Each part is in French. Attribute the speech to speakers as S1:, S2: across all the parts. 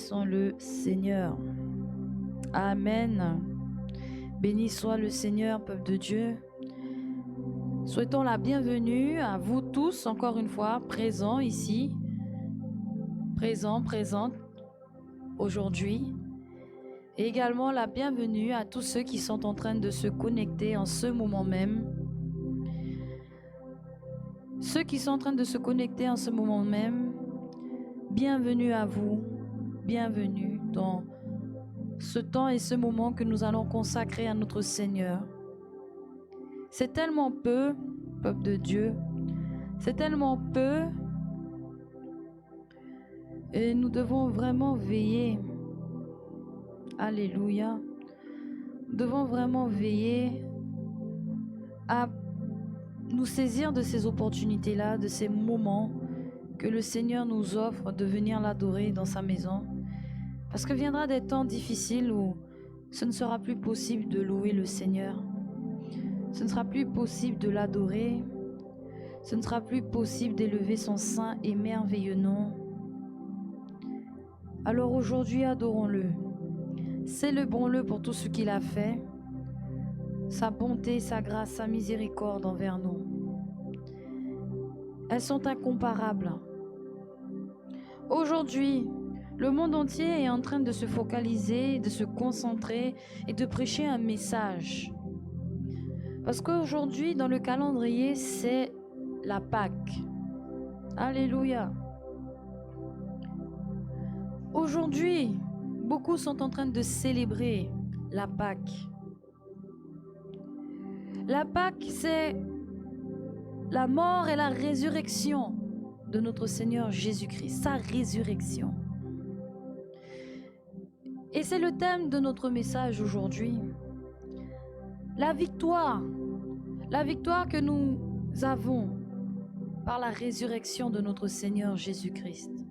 S1: Bénissons le Seigneur. Amen. Béni soit le Seigneur, peuple de Dieu. Souhaitons la bienvenue à vous tous, encore une fois, présents ici, présentes aujourd'hui. Et également la bienvenue à tous ceux qui sont en train de se connecter en ce moment même. Ceux qui sont en train de se connecter en ce moment même, bienvenue à vous, bienvenue dans ce temps et ce moment que nous allons consacrer à notre Seigneur. C'est tellement peu, peuple de Dieu, c'est tellement peu et nous devons vraiment veiller. Alléluia. Nous devons vraiment veiller à nous saisir de ces opportunités-là, de ces moments que le Seigneur nous offre de venir l'adorer dans sa maison. Parce que viendra des temps difficiles où ce ne sera plus possible de louer le Seigneur. Ce ne sera plus possible de l'adorer. Ce ne sera plus possible d'élever son saint et merveilleux nom. Alors aujourd'hui, adorons-le. Célébrons-le pour tout ce qu'il a fait, sa bonté, sa grâce, sa miséricorde envers nous. Elles sont incomparables. Aujourd'hui, le monde entier est en train de se focaliser, de se concentrer et de prêcher un message. Parce qu'aujourd'hui, dans le calendrier, c'est la Pâque. Alléluia. Aujourd'hui, beaucoup sont en train de célébrer la Pâque. La Pâque, c'est la mort et la résurrection de notre Seigneur Jésus-Christ, sa résurrection. Et c'est le thème de notre message aujourd'hui. La victoire que nous avons par la résurrection de notre Seigneur Jésus-Christ.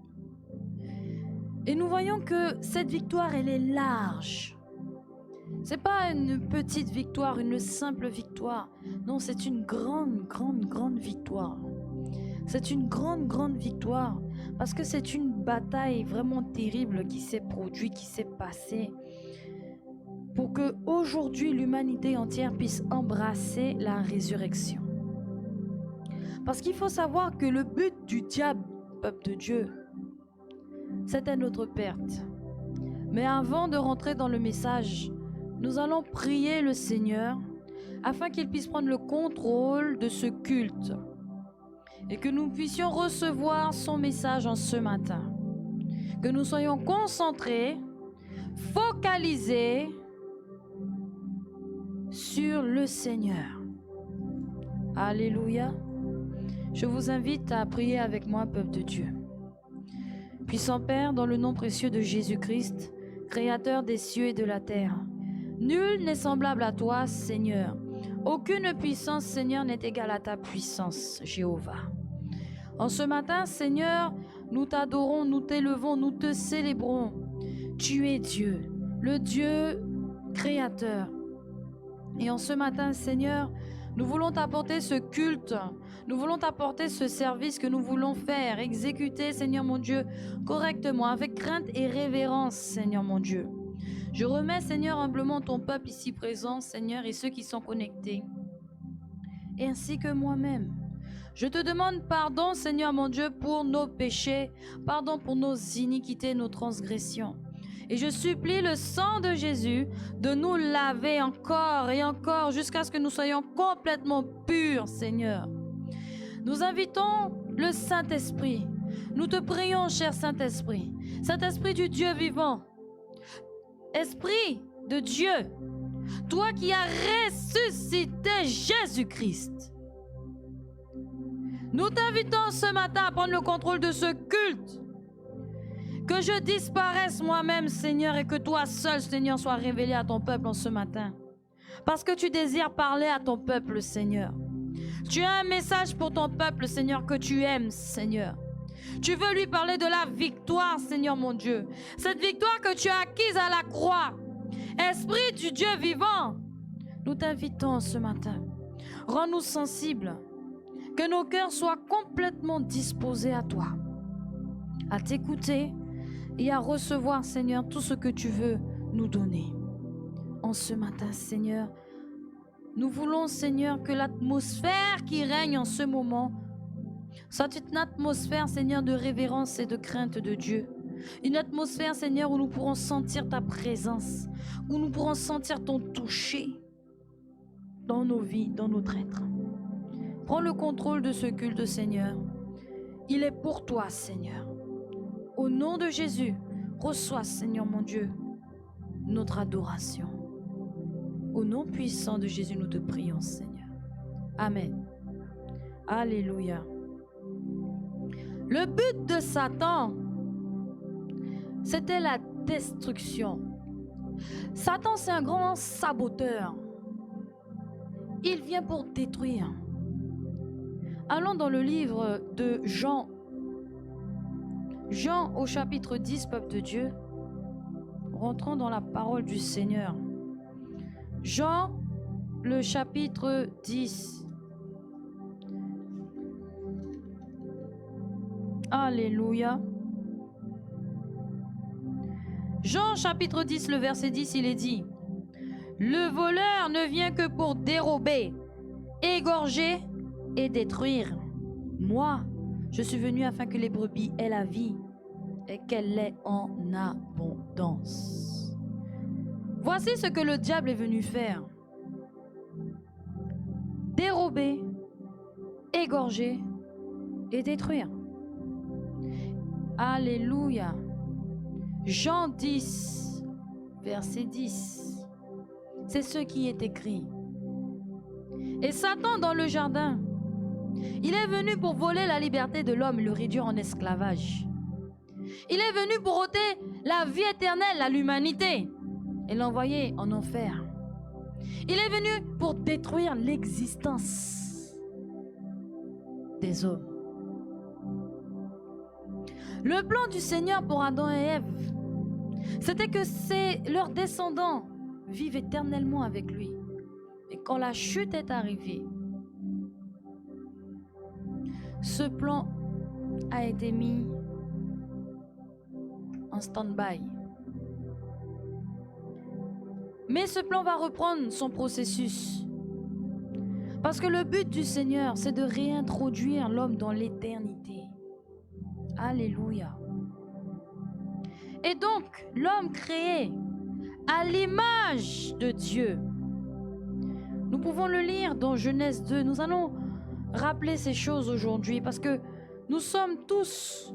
S1: Et nous voyons que cette victoire, elle est large. C'est pas une petite victoire, une simple victoire. Non, c'est une grande victoire. C'est une grande victoire parce que c'est une bataille vraiment terrible qui s'est produite, qui s'est passée pour que aujourd'hui l'humanité entière puisse embrasser la résurrection. Parce qu'il faut savoir que le but du diable, peuple de Dieu, c'était notre perte. Mais avant de rentrer dans le message, nous allons prier le Seigneur afin qu'il puisse prendre le contrôle de ce culte et que nous puissions recevoir son message en ce matin. Que nous soyons concentrés, focalisés sur le Seigneur. Alléluia. Je vous invite à prier avec moi, peuple de Dieu. Puissant Père, dans le nom précieux de Jésus-Christ, Créateur des cieux et de la terre, nul n'est semblable à toi, Seigneur. Aucune puissance, Seigneur, n'est égale à ta puissance, Jéhovah. En ce matin, Seigneur, nous t'adorons, nous t'élevons, nous te célébrons. Tu es Dieu, le Dieu créateur. Et en ce matin, Seigneur, nous voulons t'apporter ce culte, nous voulons t'apporter ce service que nous voulons faire, exécuter, Seigneur mon Dieu, correctement, avec crainte et révérence, Seigneur mon Dieu. Je remets, Seigneur, humblement ton peuple ici présent, Seigneur, et ceux qui sont connectés, et ainsi que moi-même. Je te demande pardon, Seigneur mon Dieu, pour nos péchés, pardon pour nos iniquités, nos transgressions. Et je supplie le sang de Jésus de nous laver encore et encore jusqu'à ce que nous soyons complètement purs, Seigneur. Nous invitons le Saint-Esprit. Nous te prions, cher Saint-Esprit. Saint-Esprit du Dieu vivant. Esprit de Dieu. Toi qui as ressuscité Jésus-Christ. Nous t'invitons ce matin à prendre le contrôle de ce culte. Que je disparaisse moi-même, Seigneur, et que toi seul, Seigneur, sois révélé à ton peuple en ce matin. Parce que tu désires parler à ton peuple, Seigneur. Tu as un message pour ton peuple, Seigneur, que tu aimes, Seigneur. Tu veux lui parler de la victoire, Seigneur mon Dieu. Cette victoire que tu as acquise à la croix. Esprit du Dieu vivant, nous t'invitons ce matin. Rends-nous sensibles. Que nos cœurs soient complètement disposés à toi. À t'écouter et à recevoir, Seigneur, tout ce que tu veux nous donner. En ce matin, Seigneur, nous voulons, Seigneur, que l'atmosphère qui règne en ce moment soit une atmosphère, Seigneur, de révérence et de crainte de Dieu. Une atmosphère, Seigneur, où nous pourrons sentir ta présence, où nous pourrons sentir ton toucher dans nos vies, dans notre être. Prends le contrôle de ce culte, Seigneur. Il est pour toi, Seigneur. Au nom de Jésus, reçois, Seigneur mon Dieu, notre adoration. Au nom puissant de Jésus, nous te prions, Seigneur. Amen. Alléluia. Le but de Satan, c'était la destruction. Satan, c'est un grand saboteur. Il vient pour détruire. Allons dans le livre de Jean. Jean au chapitre 10, peuple de Dieu. Rentrons dans la parole du Seigneur. Jean, le chapitre 10. Alléluia. Jean chapitre 10, le verset 10, il est dit: le voleur ne vient que pour dérober, égorger et détruire. Moi, je suis venu afin que les brebis aient la vie et qu'elle l'ait en abondance. Voici ce que le diable est venu faire: dérober, égorger et détruire. Alléluia. Jean 10, verset 10. C'est ce qui est écrit. Et Satan dans le jardin, il est venu pour voler la liberté de l'homme et le réduire en esclavage. Il est venu pour ôter la vie éternelle à l'humanité et l'envoyer en enfer. Il est venu pour détruire l'existence des hommes. Le plan du Seigneur pour Adam et Ève, c'était que leurs descendants vivent éternellement avec lui. Et quand la chute est arrivée, ce plan a été mis en stand-by. Mais ce plan va reprendre son processus. Parce que le but du Seigneur, c'est de réintroduire l'homme dans l'éternité. Alléluia. Et donc, l'homme créé à l'image de Dieu. Nous pouvons le lire dans Genèse 2. Nous allons rappeler ces choses aujourd'hui parce que nous sommes tous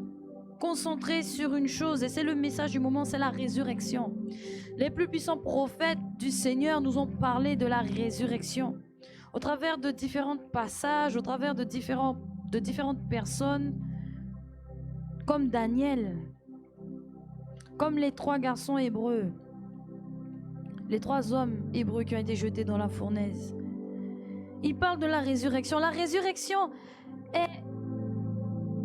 S1: concentrés sur une chose et c'est le message du moment, c'est la résurrection. Les plus puissants prophètes du Seigneur nous ont parlé de la résurrection au travers de différents passages, au travers de différentes personnes comme Daniel, comme les 3 garçons hébreux, les 3 hommes hébreux qui ont été jetés dans la fournaise. Ils parlent de la résurrection. La résurrection est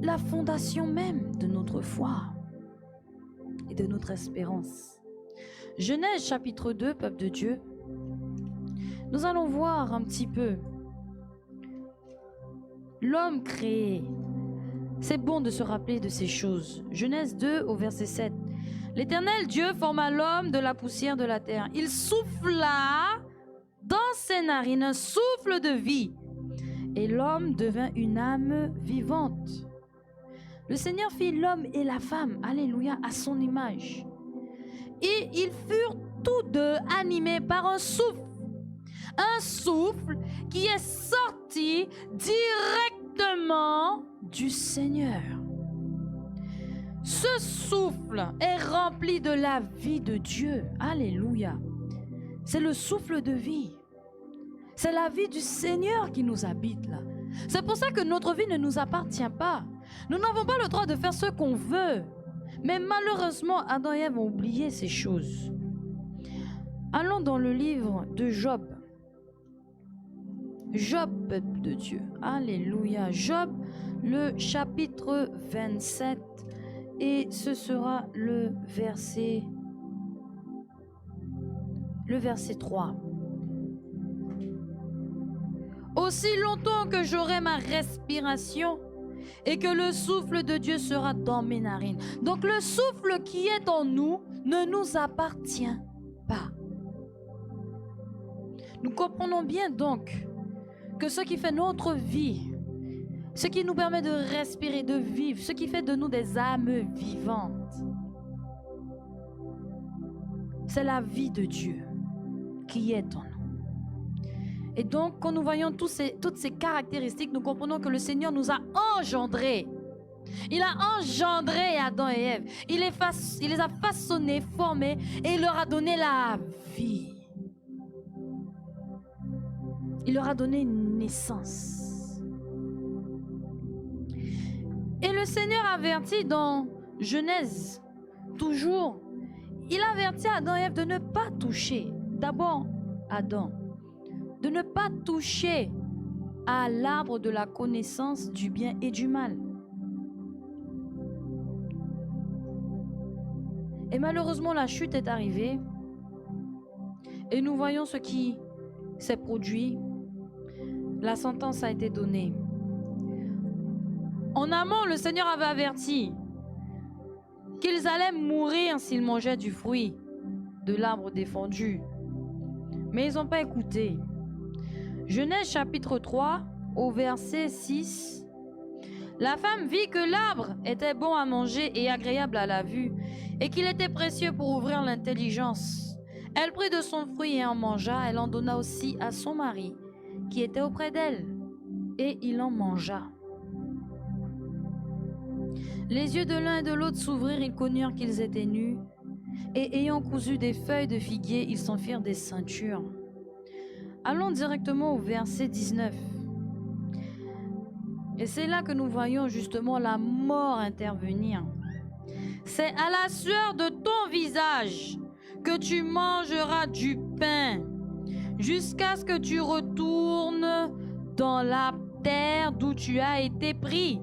S1: la fondation même de notre foi et de notre espérance. Genèse chapitre 2, peuple de Dieu. Nous allons voir un petit peu l'homme créé. C'est bon de se rappeler de ces choses. Genèse 2 au verset 7. L'Éternel Dieu forma l'homme de la poussière de la terre. Il souffla dans ses narines un souffle de vie. Et l'homme devint une âme vivante. Le Seigneur fit l'homme et la femme, alléluia, à son image. Et ils furent tous deux animés par un souffle. Un souffle qui est sorti directement du Seigneur. Ce souffle est rempli de la vie de Dieu. Alléluia. C'est le souffle de vie. C'est la vie du Seigneur qui nous habite là. C'est pour ça que notre vie ne nous appartient pas. Nous n'avons pas le droit de faire ce qu'on veut. Mais malheureusement, Adam et Ève ont oublié ces choses. Allons dans le livre de Job. Job, peuple de Dieu. Alléluia. Job, le chapitre 27. Et ce sera le verset 3. Aussi longtemps que j'aurai ma respiration et que le souffle de Dieu sera dans mes narines. Donc le souffle qui est en nous ne nous appartient pas. Nous comprenons bien donc que ce qui fait notre vie, ce qui nous permet de respirer, de vivre, ce qui fait de nous des âmes vivantes, c'est la vie de Dieu qui est en nous. Et donc, quand nous voyons toutes ces caractéristiques, nous comprenons que le Seigneur nous a engendrés. Il a engendré Adam et Ève. Il les a façonnés, formés, et il leur a donné la vie. Il leur a donné une naissance. Et le Seigneur avertit dans Genèse, toujours, il avertit Adam et Ève de ne pas toucher, d'abord Adam, de ne pas toucher à l'arbre de la connaissance du bien et du mal. Et malheureusement, la chute est arrivée et nous voyons ce qui s'est produit. La sentence a été donnée. En amont, le Seigneur avait averti qu'ils allaient mourir s'ils mangeaient du fruit de l'arbre défendu. Mais ils n'ont pas écouté. Genèse chapitre 3, au verset 6. La femme vit que l'arbre était bon à manger et agréable à la vue, et qu'il était précieux pour ouvrir l'intelligence. Elle prit de son fruit et en mangea. Elle en donna aussi à son mari, qui était auprès d'elle, et il en mangea. Les yeux de l'un et de l'autre s'ouvrirent, ils connurent qu'ils étaient nus, et ayant cousu des feuilles de figuier, ils s'en firent des ceintures. Allons directement au verset 19. Et c'est là que nous voyons justement la mort intervenir. C'est à la sueur de ton visage que tu mangeras du pain, jusqu'à ce que tu retournes dans la terre d'où tu as été pris.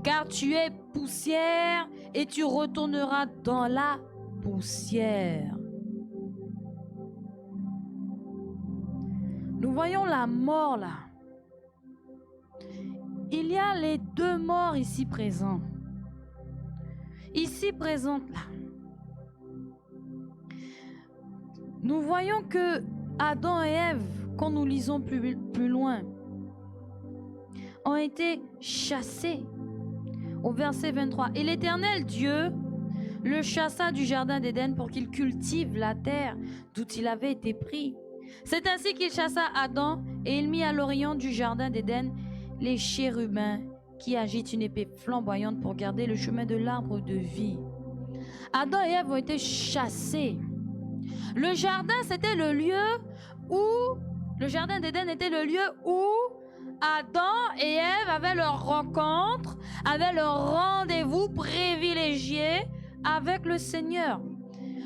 S1: Car tu es poussière et tu retourneras dans la poussière. Nous voyons la mort là. Il y a les deux morts ici présents. Ici présentes là. Nous voyons que Adam et Ève, quand nous lisons plus loin, ont été chassés. Au verset 23, « Et l'Éternel Dieu le chassa du jardin d'Éden pour qu'il cultive la terre d'où il avait été pris. C'est ainsi qu'il chassa Adam et il mit à l'orient du jardin d'Éden les chérubins qui agitent une épée flamboyante pour garder le chemin de l'arbre de vie. » Adam et Ève ont été chassés. Le jardin, c'était le lieu où, le jardin d'Éden était le lieu où Adam et Ève avaient leur rencontre, avaient leur rendez-vous privilégié avec le Seigneur.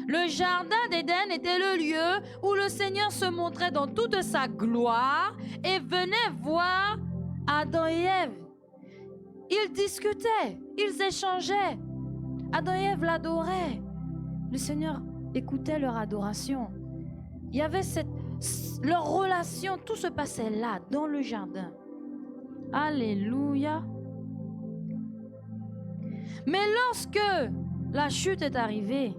S1: Le jardin d'Éden était le lieu où le Seigneur se montrait dans toute sa gloire et venait voir Adam et Ève. Ils discutaient, ils échangeaient. Adam et Ève l'adoraient. Le Seigneur écoutait leur adoration. Il y avait leur relation, tout se passait là, dans le jardin. Alléluia. Mais lorsque la chute est arrivée,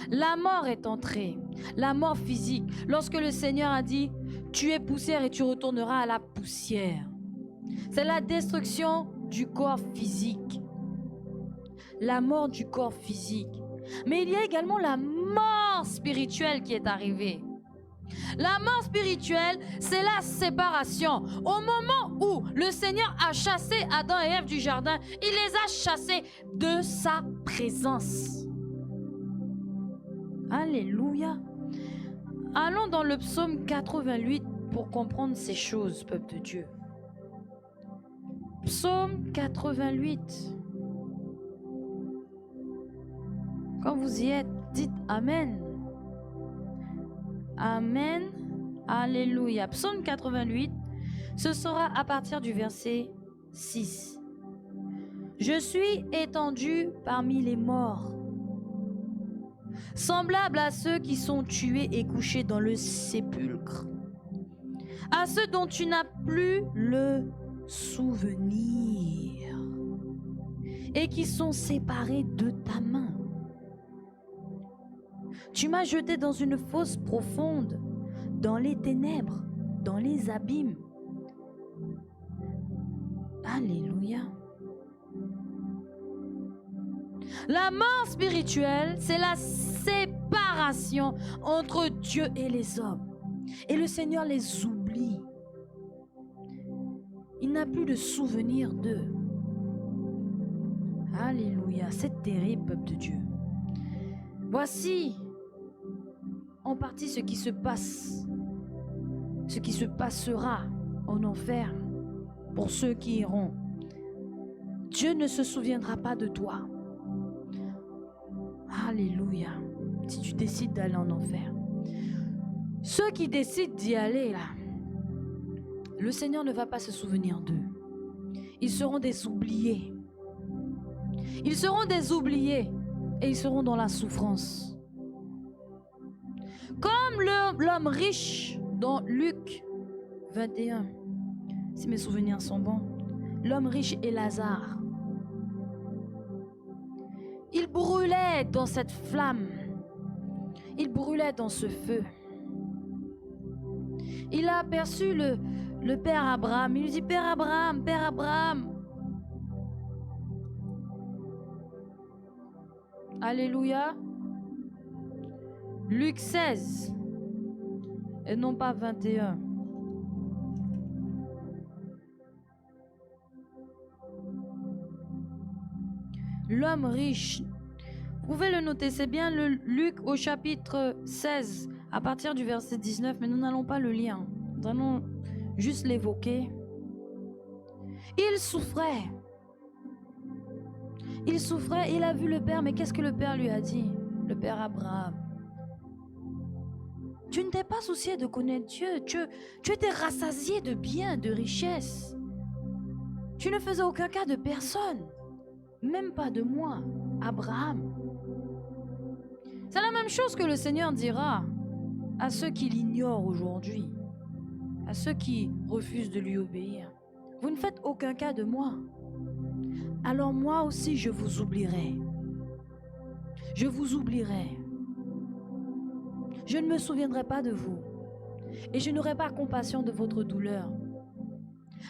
S1: la mort est entrée, la mort physique. Lorsque le Seigneur a dit, tu es poussière et tu retourneras à la poussière. C'est la destruction du corps physique. La mort du corps physique. Mais il y a également la mort spirituelle qui est arrivée. La mort spirituelle, c'est la séparation. Au moment où le Seigneur a chassé Adam et Ève du jardin, il les a chassés de sa présence. Alléluia. Allons dans le psaume 88 pour comprendre ces choses, peuple de Dieu. Psaume 88. Quand vous y êtes, dites Amen. Amen. Alléluia. Psaume 88, ce sera à partir du verset 6. Je suis étendu parmi les morts, semblable à ceux qui sont tués et couchés dans le sépulcre, à ceux dont tu n'as plus le souvenir. et qui sont séparés de ta main. Tu m'as jeté dans une fosse profonde, dans les ténèbres, dans les abîmes. Alléluia. La mort spirituelle, c'est la séparation entre Dieu et les hommes. Et le Seigneur les oublie. Il n'a plus de souvenir d'eux. Alléluia, c'est terrible, peuple de Dieu. Voici en partie ce qui se passe, ce qui se passera en enfer pour ceux qui iront. Dieu ne se souviendra pas de toi. Alléluia. Si tu décides d'aller en enfer. Ceux qui décident d'y aller, là, le Seigneur ne va pas se souvenir d'eux. Ils seront des oubliés. Ils seront des oubliés et ils seront dans la souffrance. Comme l'homme riche dans Luc 21, si mes souvenirs sont bons, l'homme riche et Lazare. Il brûlait dans cette flamme. Il brûlait dans ce feu. Il a aperçu le père Abraham. Il lui dit, Père Abraham, Père Abraham. Alléluia. Luc 16 et non pas 21. L'homme riche, vous pouvez le noter, c'est bien le Luc au chapitre 16, à partir du verset 19, mais nous n'allons pas le lire. Nous allons juste l'évoquer. Il souffrait. Il souffrait, il a vu le Père, mais qu'est-ce que le Père lui a dit? Le Père Abraham. Tu ne t'es pas soucié de connaître Dieu, tu étais rassasié de biens, de richesses. Tu ne faisais aucun cas de personne. Même pas de moi, Abraham. C'est la même chose que le Seigneur dira à ceux qui l'ignorent aujourd'hui, à ceux qui refusent de lui obéir. Vous ne faites aucun cas de moi. Alors moi aussi je vous oublierai. Je vous oublierai. Je ne me souviendrai pas de vous. Et je n'aurai pas compassion de votre douleur.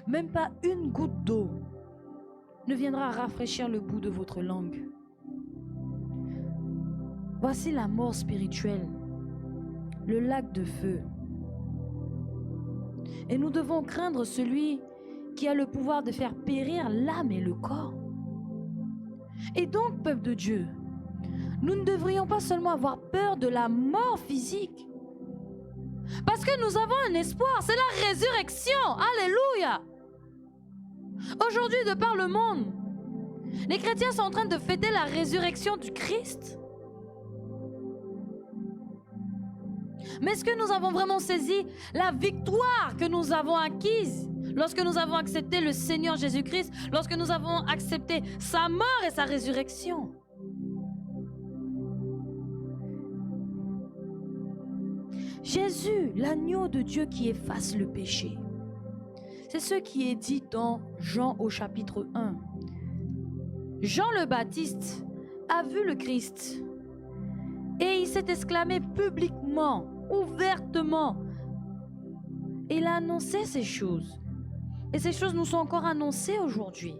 S1: Même pas une goutte d'eau ne viendra rafraîchir le bout de votre langue. Voici la mort spirituelle, le lac de feu. Et nous devons craindre celui qui a le pouvoir de faire périr l'âme et le corps. Et donc, peuple de Dieu, nous ne devrions pas seulement avoir peur de la mort physique, parce que nous avons un espoir, c'est la résurrection. Alléluia. Aujourd'hui, de par le monde, les chrétiens sont en train de fêter la résurrection du Christ. Mais est-ce que nous avons vraiment saisi la victoire que nous avons acquise lorsque nous avons accepté le Seigneur Jésus-Christ, lorsque nous avons accepté sa mort et sa résurrection? Jésus, l'agneau de Dieu qui efface le péché. C'est ce qui est dit dans Jean au chapitre 1. Jean le Baptiste a vu le Christ et il s'est exclamé publiquement, ouvertement. Il a annoncé ces choses. Et ces choses nous sont encore annoncées aujourd'hui.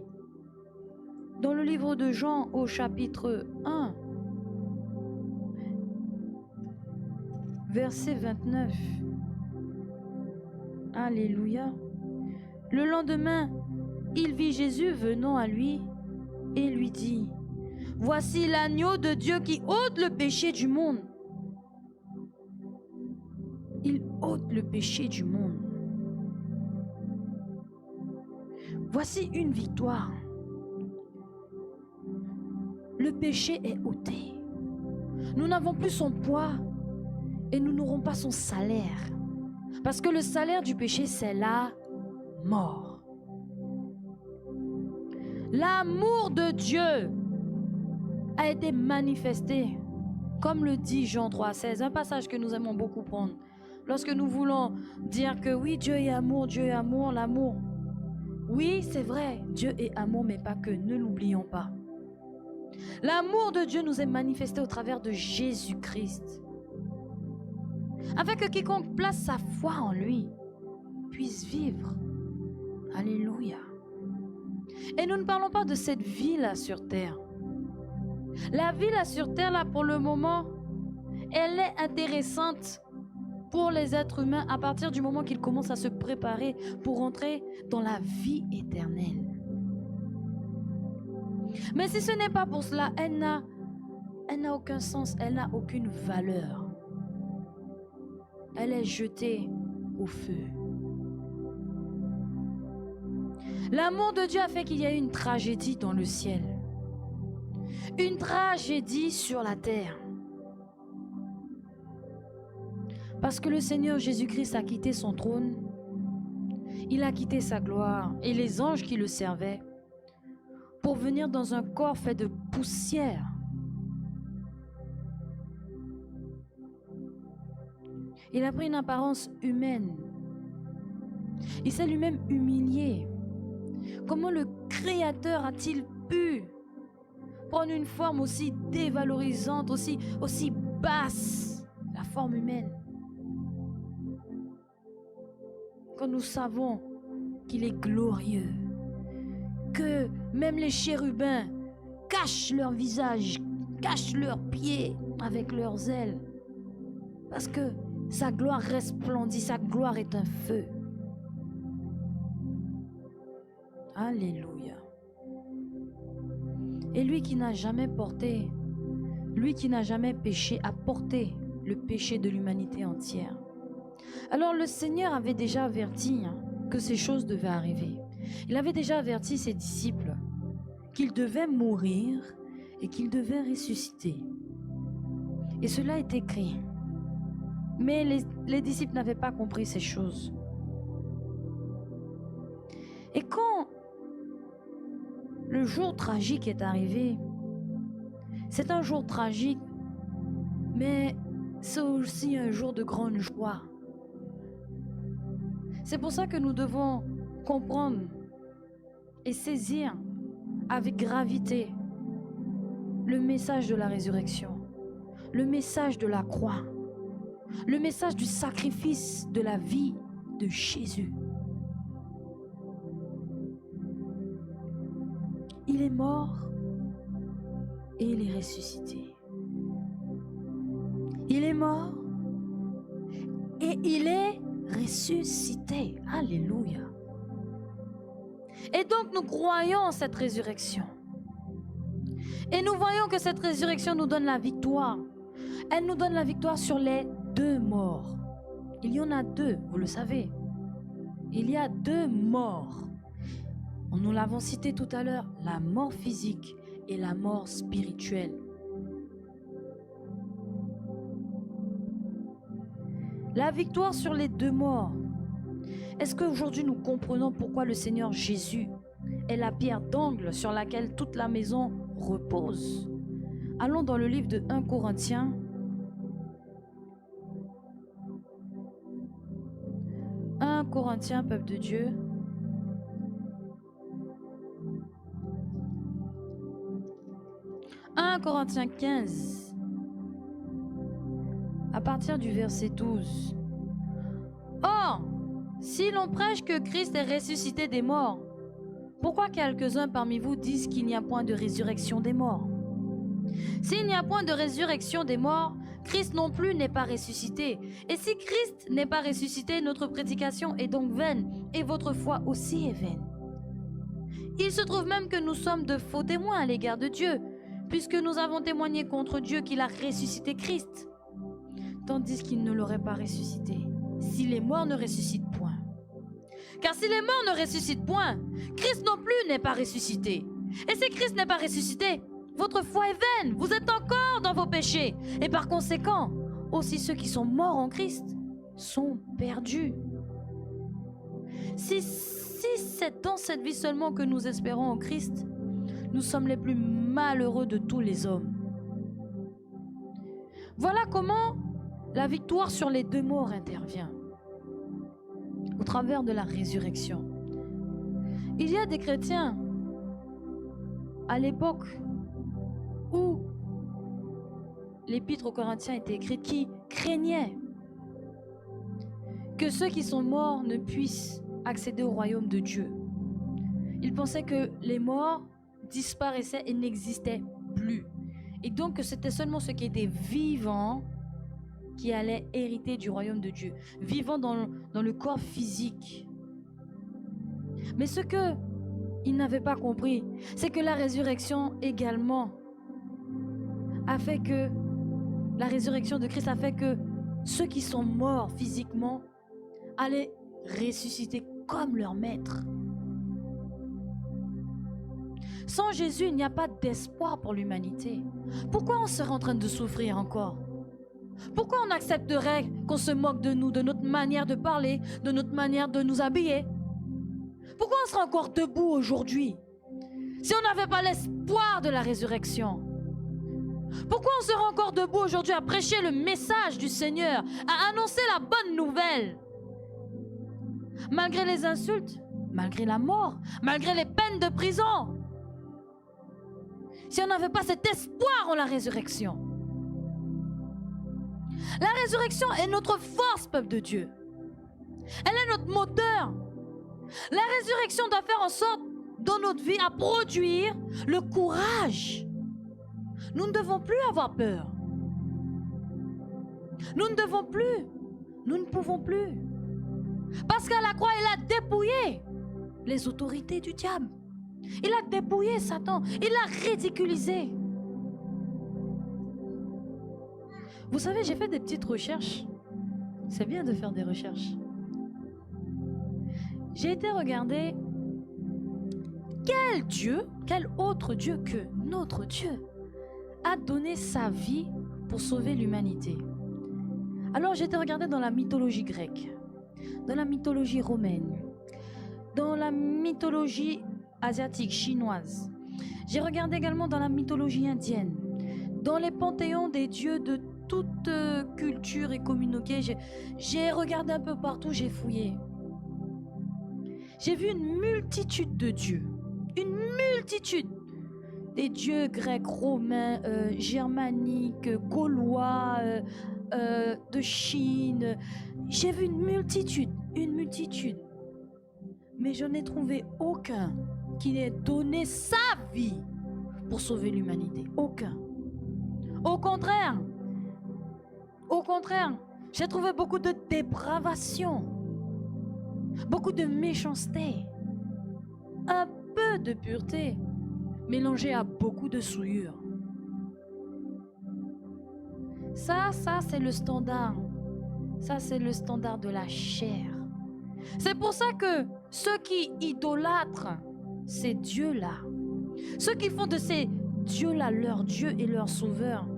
S1: Dans le livre de Jean au chapitre 1, verset 29. Alléluia. Le lendemain, il vit Jésus venant à lui et lui dit, « Voici l'agneau de Dieu qui ôte le péché du monde. » Il ôte le péché du monde. Voici une victoire. Le péché est ôté. Nous n'avons plus son poids et nous n'aurons pas son salaire. Parce que le salaire du péché, c'est la mort. L'amour de Dieu a été manifesté, comme le dit Jean 3,16, un passage que nous aimons beaucoup prendre. Lorsque nous voulons dire que oui, Dieu est amour, l'amour. Oui, c'est vrai, Dieu est amour, mais pas que, ne l'oublions pas. L'amour de Dieu nous est manifesté au travers de Jésus-Christ, afin que quiconque place sa foi en lui puisse vivre. Alléluia. Et nous ne parlons pas de cette vie-là sur terre. La vie là sur terre, là, pour le moment, elle est intéressante pour les êtres humains à partir du moment qu'ils commencent à se préparer pour entrer dans la vie éternelle. Mais si ce n'est pas pour cela, elle n'a aucun sens, elle n'a aucune valeur. Elle est jetée au feu. L'amour de Dieu a fait qu'il y ait une tragédie dans le ciel. Une tragédie sur la terre. Parce que le Seigneur Jésus-Christ a quitté son trône, il a quitté sa gloire et les anges qui le servaient pour venir dans un corps fait de poussière. Il a pris une apparence humaine. Il s'est lui-même humilié. Comment le Créateur a-t-il pu prendre une forme aussi dévalorisante, aussi basse, la forme humaine? Quand nous savons qu'il est glorieux, que même les chérubins cachent leur visage, cachent leurs pieds avec leurs ailes, parce que sa gloire resplendit, sa gloire est un feu. Alléluia. Et lui qui n'a jamais porté, lui qui n'a jamais péché, a porté le péché de l'humanité entière. Alors le Seigneur avait déjà averti que ces choses devaient arriver. Il avait déjà averti ses disciples qu'ils devaient mourir et qu'ils devaient ressusciter. Et cela est écrit. Mais les disciples n'avaient pas compris ces choses. Et quand le jour tragique est arrivé, c'est un jour tragique, mais c'est aussi un jour de grande joie. C'est pour ça que nous devons comprendre et saisir avec gravité le message de la résurrection, le message de la croix, le message du sacrifice de la vie de Jésus. Il est mort et il est ressuscité. Il est mort et il est ressuscité. Alléluia. Et donc nous croyons en cette résurrection. Et nous voyons que cette résurrection nous donne la victoire. Elle nous donne la victoire sur les deux morts. Il y en a deux, vous le savez. Il y a deux morts. Nous l'avons cité tout à l'heure, la mort physique et la mort spirituelle. La victoire sur les deux morts. Est-ce qu'aujourd'hui nous comprenons pourquoi le Seigneur Jésus est la pierre d'angle sur laquelle toute la maison repose? Allons dans le livre de 1 Corinthiens. 1 Corinthiens, peuple de Dieu. 1 Corinthiens 15, à partir du verset 12. Or, si l'on prêche que Christ est ressuscité des morts, pourquoi quelques-uns parmi vous disent qu'il n'y a point de résurrection des morts? S'il n'y a point de résurrection des morts, Christ non plus n'est pas ressuscité. Et si Christ n'est pas ressuscité, notre prédication est donc vaine, et votre foi aussi est vaine. Il se trouve même que nous sommes de faux témoins à l'égard de Dieu, puisque nous avons témoigné contre Dieu qu'il a ressuscité Christ, tandis qu'il ne l'aurait pas ressuscité, si les morts ne ressuscitent point. Car si les morts ne ressuscitent point, Christ non plus n'est pas ressuscité. Et si Christ n'est pas ressuscité, votre foi est vaine, vous êtes encore dans vos péchés. Et par conséquent, aussi ceux qui sont morts en Christ sont perdus. Si c'est dans cette vie seulement que nous espérons en Christ, nous sommes les plus malheureux de tous les hommes. Voilà comment la victoire sur les deux morts intervient au travers de la résurrection. Il y a des chrétiens à l'époque où l'épître aux Corinthiens était écrite, qui craignait que ceux qui sont morts ne puissent accéder au royaume de Dieu. Ils pensaient que les morts disparaissaient et n'existaient plus. Et donc que c'était seulement ceux qui étaient vivants qui allaient hériter du royaume de Dieu, vivant dans le corps physique. Mais ce que ils n'avaient pas compris, c'est que la résurrection également a fait que, la résurrection de Christ a fait que ceux qui sont morts physiquement allaient ressusciter comme leur maître. Sans Jésus, il n'y a pas d'espoir pour l'humanité. Pourquoi on serait en train de souffrir encore? Pourquoi on accepterait qu'on se moque de nous, de notre manière de parler, de notre manière de nous habiller? Pourquoi on serait encore debout aujourd'hui si on n'avait pas l'espoir de la résurrection? Pourquoi on serait encore debout aujourd'hui à prêcher le message du Seigneur, à annoncer la bonne nouvelle? Malgré les insultes, malgré la mort, malgré les peines de prison. Si on n'avait pas cet espoir en la résurrection. La résurrection est notre force, peuple de Dieu. Elle est notre moteur. La résurrection doit faire en sorte, dans notre vie, à produire le courage. Nous ne devons plus avoir peur. Nous ne devons plus. Nous ne pouvons plus. Parce qu'à la croix, il a dépouillé les autorités du diable. Il a dépouillé Satan. Il l'a ridiculisé. Vous savez, j'ai fait des petites recherches. C'est bien de faire des recherches. J'ai été regarder quel Dieu, quel autre Dieu que notre Dieu a donné sa vie pour sauver l'humanité. Alors j'ai été regarder dans la mythologie grecque, dans la mythologie romaine, dans la mythologie asiatique, chinoise. J'ai regardé également dans la mythologie indienne, dans les panthéons des dieux de toute culture et communauté. J'ai regardé un peu partout, j'ai fouillé. J'ai vu une multitude de dieux, une multitude. Des dieux grecs, romains, germaniques, gaulois, de Chine. J'ai vu une multitude. Mais je n'ai trouvé aucun qui ait donné sa vie pour sauver l'humanité. Aucun. Au contraire, j'ai trouvé beaucoup de dépravation, beaucoup de méchanceté, un peu de pureté, mélangé à beaucoup de souillure. Ça c'est le standard. Ça, c'est le standard de la chair. C'est pour ça que ceux qui idolâtrent ces dieux-là, ceux qui font de ces dieux-là leur Dieu et leur sauveur,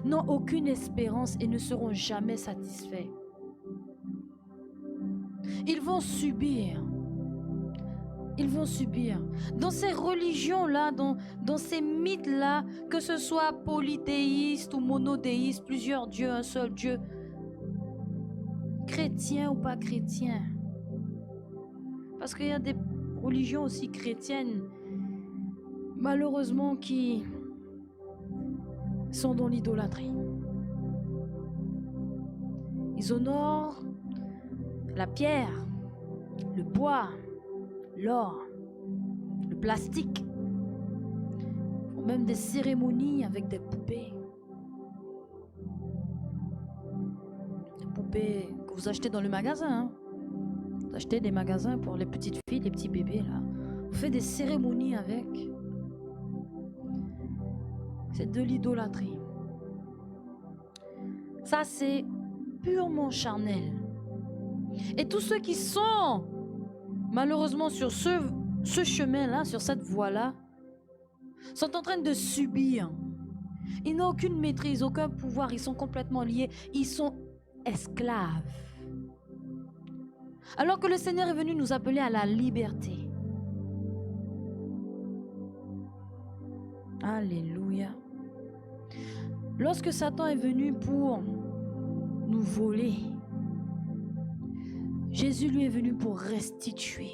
S1: n'ont aucune espérance et ne seront jamais satisfaits. Ils vont subir. Dans ces religions-là, dans ces mythes-là, que ce soit polythéiste ou monothéiste, plusieurs dieux, un seul Dieu, chrétien ou pas chrétien. Parce qu'il y a des religions aussi chrétiennes, malheureusement, qui sont dans l'idolâtrie. Ils honorent la pierre, le bois, l'or, le plastique. Ils font même des cérémonies avec des poupées. Des poupées que vous achetez dans le magasin. Hein. Vous achetez des magasins pour les petites filles, les petits bébés là. Vous faites des cérémonies avec. C'est de l'idolâtrie. Ça, c'est purement charnel. Et tous ceux qui sont malheureusement sur ce chemin-là, sur cette voie-là, sont en train de subir. Ils n'ont aucune maîtrise, aucun pouvoir, ils sont complètement liés, ils sont esclaves. Alors que le Seigneur est venu nous appeler à la liberté. Alléluia. Lorsque Satan est venu pour nous voler, Jésus lui est venu pour restituer.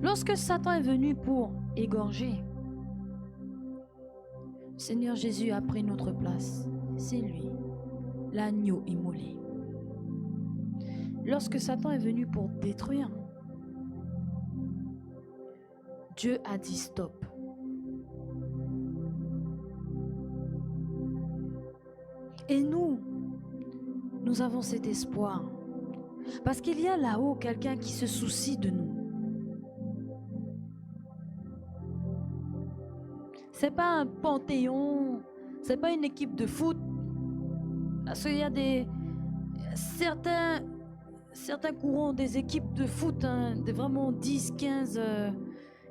S1: Lorsque Satan est venu pour égorger, Seigneur Jésus a pris notre place. C'est lui, l'agneau immolé. Lorsque Satan est venu pour détruire, Dieu a dit stop. Et nous avons cet espoir. Parce qu'il y a là-haut quelqu'un qui se soucie de nous. C'est pas un panthéon, c'est pas une équipe de foot. Parce qu'il y a certains courants des équipes de foot, hein, de vraiment 10, 15.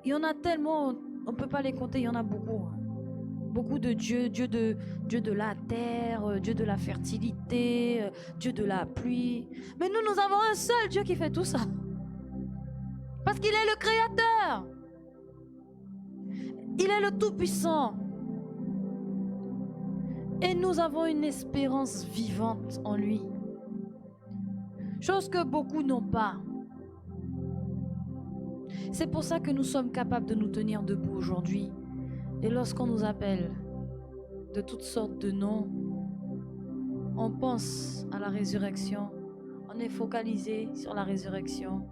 S1: Il y en a tellement, on ne peut pas les compter, il y en a beaucoup. Beaucoup de dieux, Dieu de la terre, Dieu de la fertilité, Dieu de la pluie. Mais nous avons un seul Dieu qui fait tout ça. Parce qu'il est le Créateur. Il est le Tout-Puissant. Et nous avons une espérance vivante en lui. Chose que beaucoup n'ont pas. C'est pour ça que nous sommes capables de nous tenir debout aujourd'hui. Et lorsqu'on nous appelle de toutes sortes de noms, on pense à la résurrection. On est focalisé sur la résurrection.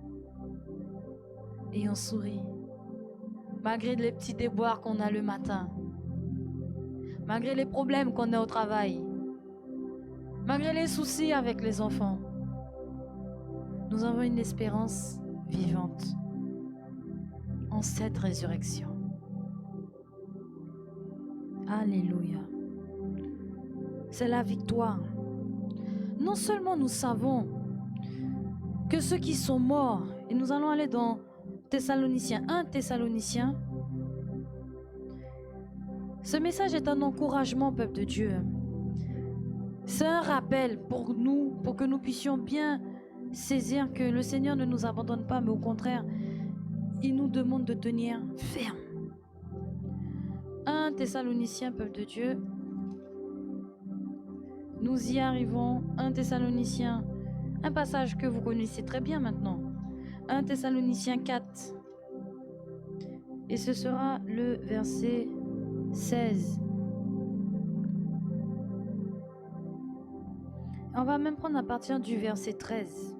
S1: Et on sourit. Malgré les petits déboires qu'on a le matin. Malgré les problèmes qu'on a au travail. Malgré les soucis avec les enfants. Nous avons une espérance vivante en cette résurrection. Alléluia. C'est la victoire. Non seulement nous savons que ceux qui sont morts, et nous allons aller dans Thessaloniciens, 1 Thessaloniciens. Ce message est un encouragement, peuple de Dieu. C'est un rappel pour nous, pour que nous puissions bien saisir que le Seigneur ne nous abandonne pas, mais au contraire, il nous demande de tenir ferme. 1 Thessaloniciens, peuple de Dieu. Nous y arrivons. 1 Thessaloniciens, un passage que vous connaissez très bien maintenant. 1 Thessaloniciens 4. Et ce sera le verset 16. On va même prendre à partir du verset 13.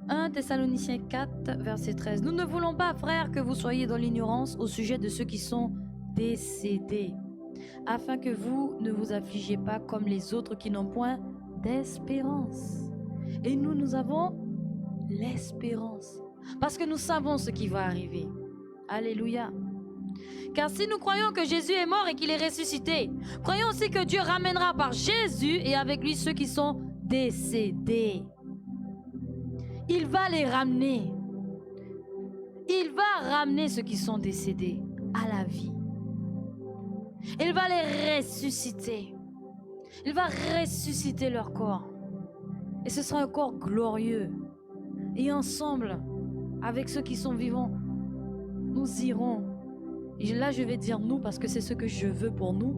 S1: 1 Thessaloniciens 4, verset 13. Nous ne voulons pas, frères, que vous soyez dans l'ignorance au sujet de ceux qui sont décédés, afin que vous ne vous affligez pas comme les autres qui n'ont point d'espérance. Et nous avons l'espérance, parce que nous savons ce qui va arriver. Alléluia. Car si nous croyons que Jésus est mort et qu'il est ressuscité, croyons aussi que Dieu ramènera par Jésus et avec lui ceux qui sont décédés. Il va les ramener. Il va ramener ceux qui sont décédés à la vie. Il va les ressusciter. Il va ressusciter leur corps. Et ce sera un corps glorieux. Et ensemble, avec ceux qui sont vivants, nous irons. Et là, je vais dire nous parce que c'est ce que je veux pour nous.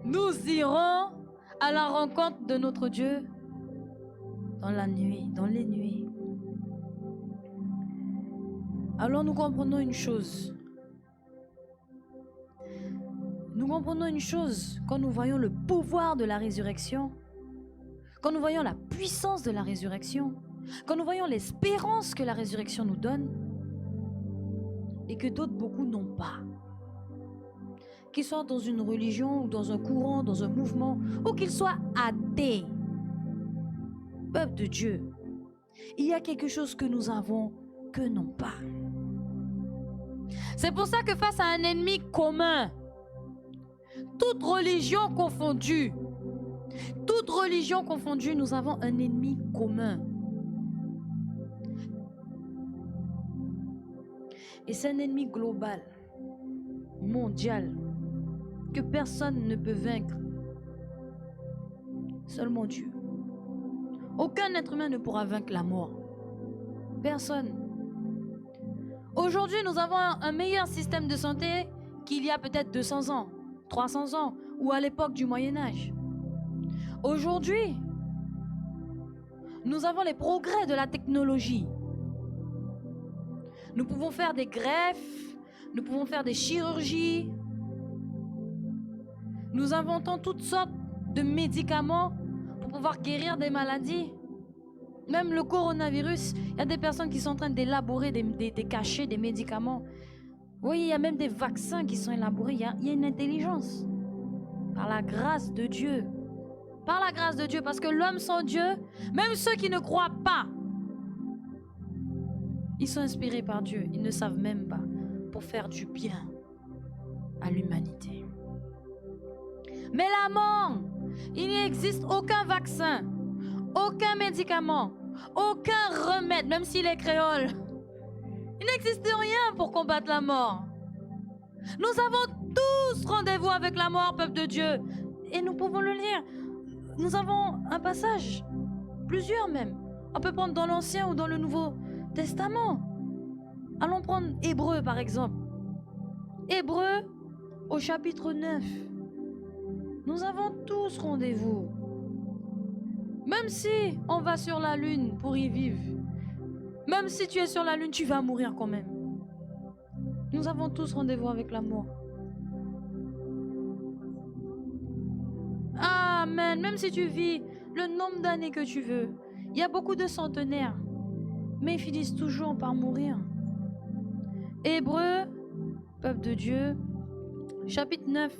S1: Nous irons à la rencontre de notre Dieu dans la nuit, dans les nuits. Alors nous comprenons une chose. Nous comprenons une chose quand nous voyons le pouvoir de la résurrection, quand nous voyons la puissance de la résurrection, quand nous voyons l'espérance que la résurrection nous donne et que d'autres beaucoup n'ont pas. Qu'ils soient dans une religion ou dans un courant, dans un mouvement, ou qu'ils soient athées. Peuple de Dieu, il y a quelque chose que nous avons que n'ont pas. C'est pour ça que face à un ennemi commun, toute religion confondue, nous avons un ennemi commun. Et c'est un ennemi global, mondial, que personne ne peut vaincre. Seulement Dieu. Aucun être humain ne pourra vaincre la mort. Personne. Aujourd'hui, nous avons un meilleur système de santé qu'il y a peut-être 200 ans, 300 ans, ou à l'époque du Moyen-Âge. Aujourd'hui, nous avons les progrès de la technologie. Nous pouvons faire des greffes, nous pouvons faire des chirurgies. Nous inventons toutes sortes de médicaments pour pouvoir guérir des maladies. Même le coronavirus, il y a des personnes qui sont en train d'élaborer des cachets, des médicaments. Oui, il y a même des vaccins qui sont élaborés. Il y a une intelligence. Par la grâce de Dieu. Par la grâce de Dieu. Parce que l'homme sans Dieu, même ceux qui ne croient pas, ils sont inspirés par Dieu. Ils ne savent même pas pour faire du bien à l'humanité. Mais la mort, il n'existe aucun vaccin, aucun médicament, aucun remède, même s'il est créole. Il n'existe rien pour combattre la mort. Nous avons tous rendez-vous avec la mort, peuple de Dieu. Et nous pouvons le lire. Nous avons un passage, plusieurs même. On peut prendre dans l'Ancien ou dans le Nouveau Testament. Allons prendre Hébreux par exemple. Hébreux au chapitre 9. Nous avons tous rendez-vous. Même si on va sur la lune pour y vivre, même si tu es sur la lune, tu vas mourir quand même. Nous avons tous rendez-vous avec la mort. Amen. Même si tu vis le nombre d'années que tu veux, il y a beaucoup de centenaires, mais ils finissent toujours par mourir. Hébreux, peuple de Dieu, chapitre 9,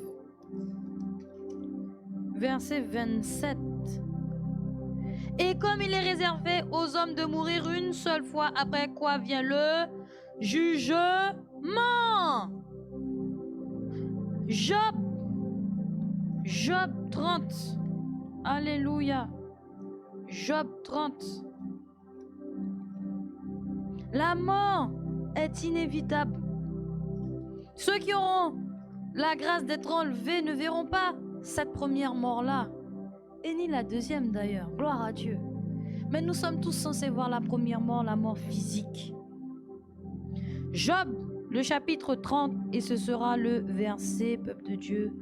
S1: verset 27. Et comme il est réservé aux hommes de mourir une seule fois, après quoi vient le jugement. Job 30. Alléluia. Job 30. La mort est inévitable. Ceux qui auront la grâce d'être enlevés ne verront pas cette première mort-là. Et ni la deuxième d'ailleurs. Gloire à Dieu. Mais nous sommes tous censés voir la première mort, la mort physique. Job, le chapitre 30, et ce sera le verset, peuple de Dieu,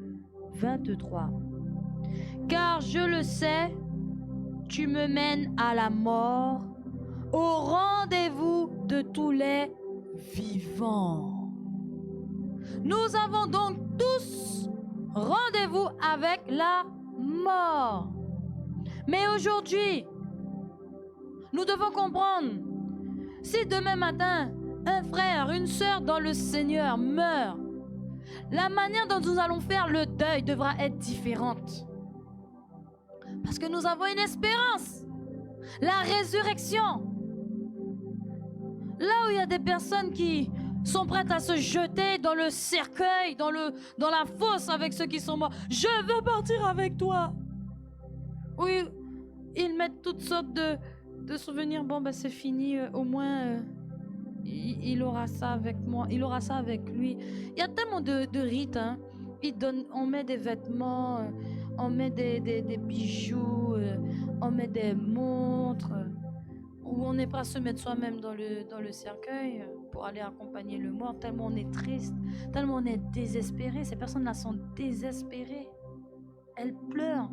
S1: 23. Car je le sais, tu me mènes à la mort, au rendez-vous de tous les vivants. Nous avons donc tous rendez-vous avec la mort. Mais aujourd'hui, nous devons comprendre, si demain matin, un frère, une sœur dans le Seigneur meurt, la manière dont nous allons faire le deuil devra être différente. Parce que nous avons une espérance, la résurrection. Là où il y a des personnes qui sont prêtes à se jeter dans le cercueil, dans la fosse avec ceux qui sont morts. Je veux partir avec toi. Oui, ils mettent toutes sortes de souvenirs. Bon, ben c'est fini. Au moins, il aura ça avec moi. Il aura ça avec lui. Il y a tellement de rites. Hein. On met des vêtements, on met des bijoux, on met des montres. Où on n'est pas à se mettre soi-même dans le cercueil pour aller accompagner le mort, tellement on est triste, tellement on est désespéré. Ces personnes-là sont désespérées. Elles pleurent.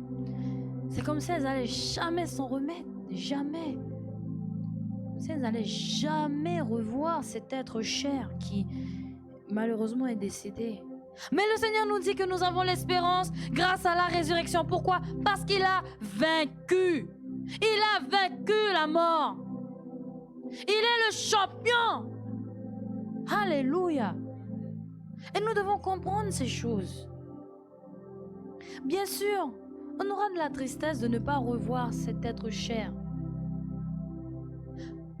S1: C'est comme si elles n'allaient jamais s'en remettre. Jamais. Comme si elles n'allaient jamais revoir cet être cher qui, malheureusement, est décédé. Mais le Seigneur nous dit que nous avons l'espérance grâce à la résurrection. Pourquoi? Parce qu'il a vaincu. Il a vaincu la mort. Il est le champion. Alléluia. Et nous devons comprendre ces choses. Bien sûr, on aura de la tristesse de ne pas revoir cet être cher.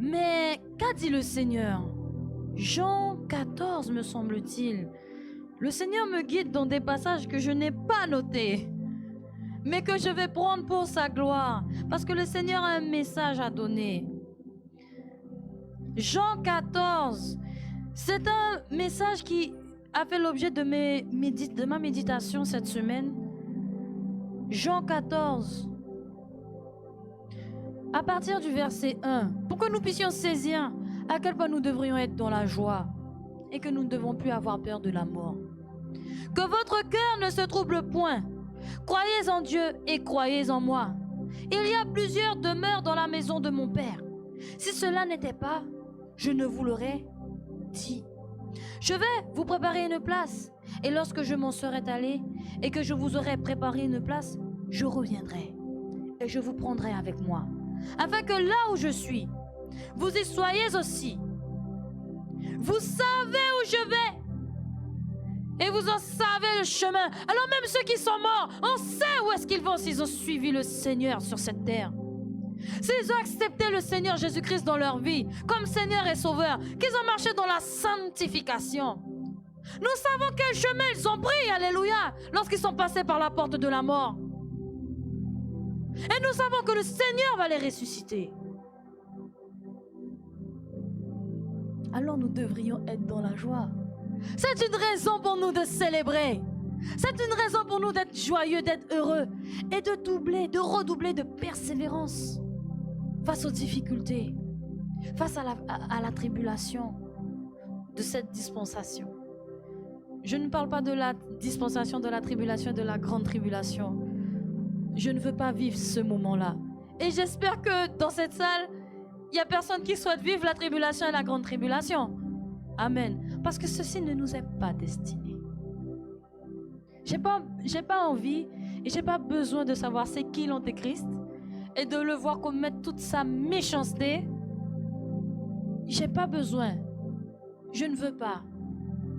S1: Mais qu'a dit le Seigneur? Jean 14, me semble-t-il. Le Seigneur me guide dans des passages que je n'ai pas notés, mais que je vais prendre pour sa gloire, parce que le Seigneur a un message à donner. Jean 14, c'est un message qui a fait l'objet de ma méditation cette semaine. Jean 14, à partir du verset 1, pour que nous puissions saisir à quel point nous devrions être dans la joie et que nous ne devons plus avoir peur de la mort. Que votre cœur ne se trouble point. Croyez en Dieu et croyez en moi. Il y a plusieurs demeures dans la maison de mon Père. Si cela n'était pas, je ne vous l'aurais dit. Je vais vous préparer une place. Et lorsque je m'en serai allé et que je vous aurai préparé une place, je reviendrai et je vous prendrai avec moi, afin que là où je suis, vous y soyez aussi. Vous savez où je vais et vous en savez le chemin. Alors même ceux qui sont morts, on sait où est-ce qu'ils vont s'ils ont suivi le Seigneur sur cette terre. S'ils ont accepté le Seigneur Jésus-Christ dans leur vie comme Seigneur et Sauveur, qu'ils ont marché dans la sanctification. Nous savons quel chemin ils ont pris, alléluia, lorsqu'ils sont passés par la porte de la mort. Et nous savons que le Seigneur va les ressusciter. Alors nous devrions être dans la joie. C'est une raison pour nous de célébrer. C'est une raison pour nous d'être joyeux, d'être heureux et de redoubler de persévérance face aux difficultés, face à la tribulation de cette dispensation. Je ne parle pas de la dispensation de la tribulation, de la grande tribulation. Je ne veux pas vivre ce moment-là. Et j'espère que dans cette salle, il n'y a personne qui souhaite vivre la tribulation et la grande tribulation. Amen. Parce que ceci ne nous est pas destiné. J'ai pas envie et j'ai pas besoin de savoir c'est qui l'antéchrist et de le voir commettre toute sa méchanceté. J'ai pas besoin. Je ne veux pas.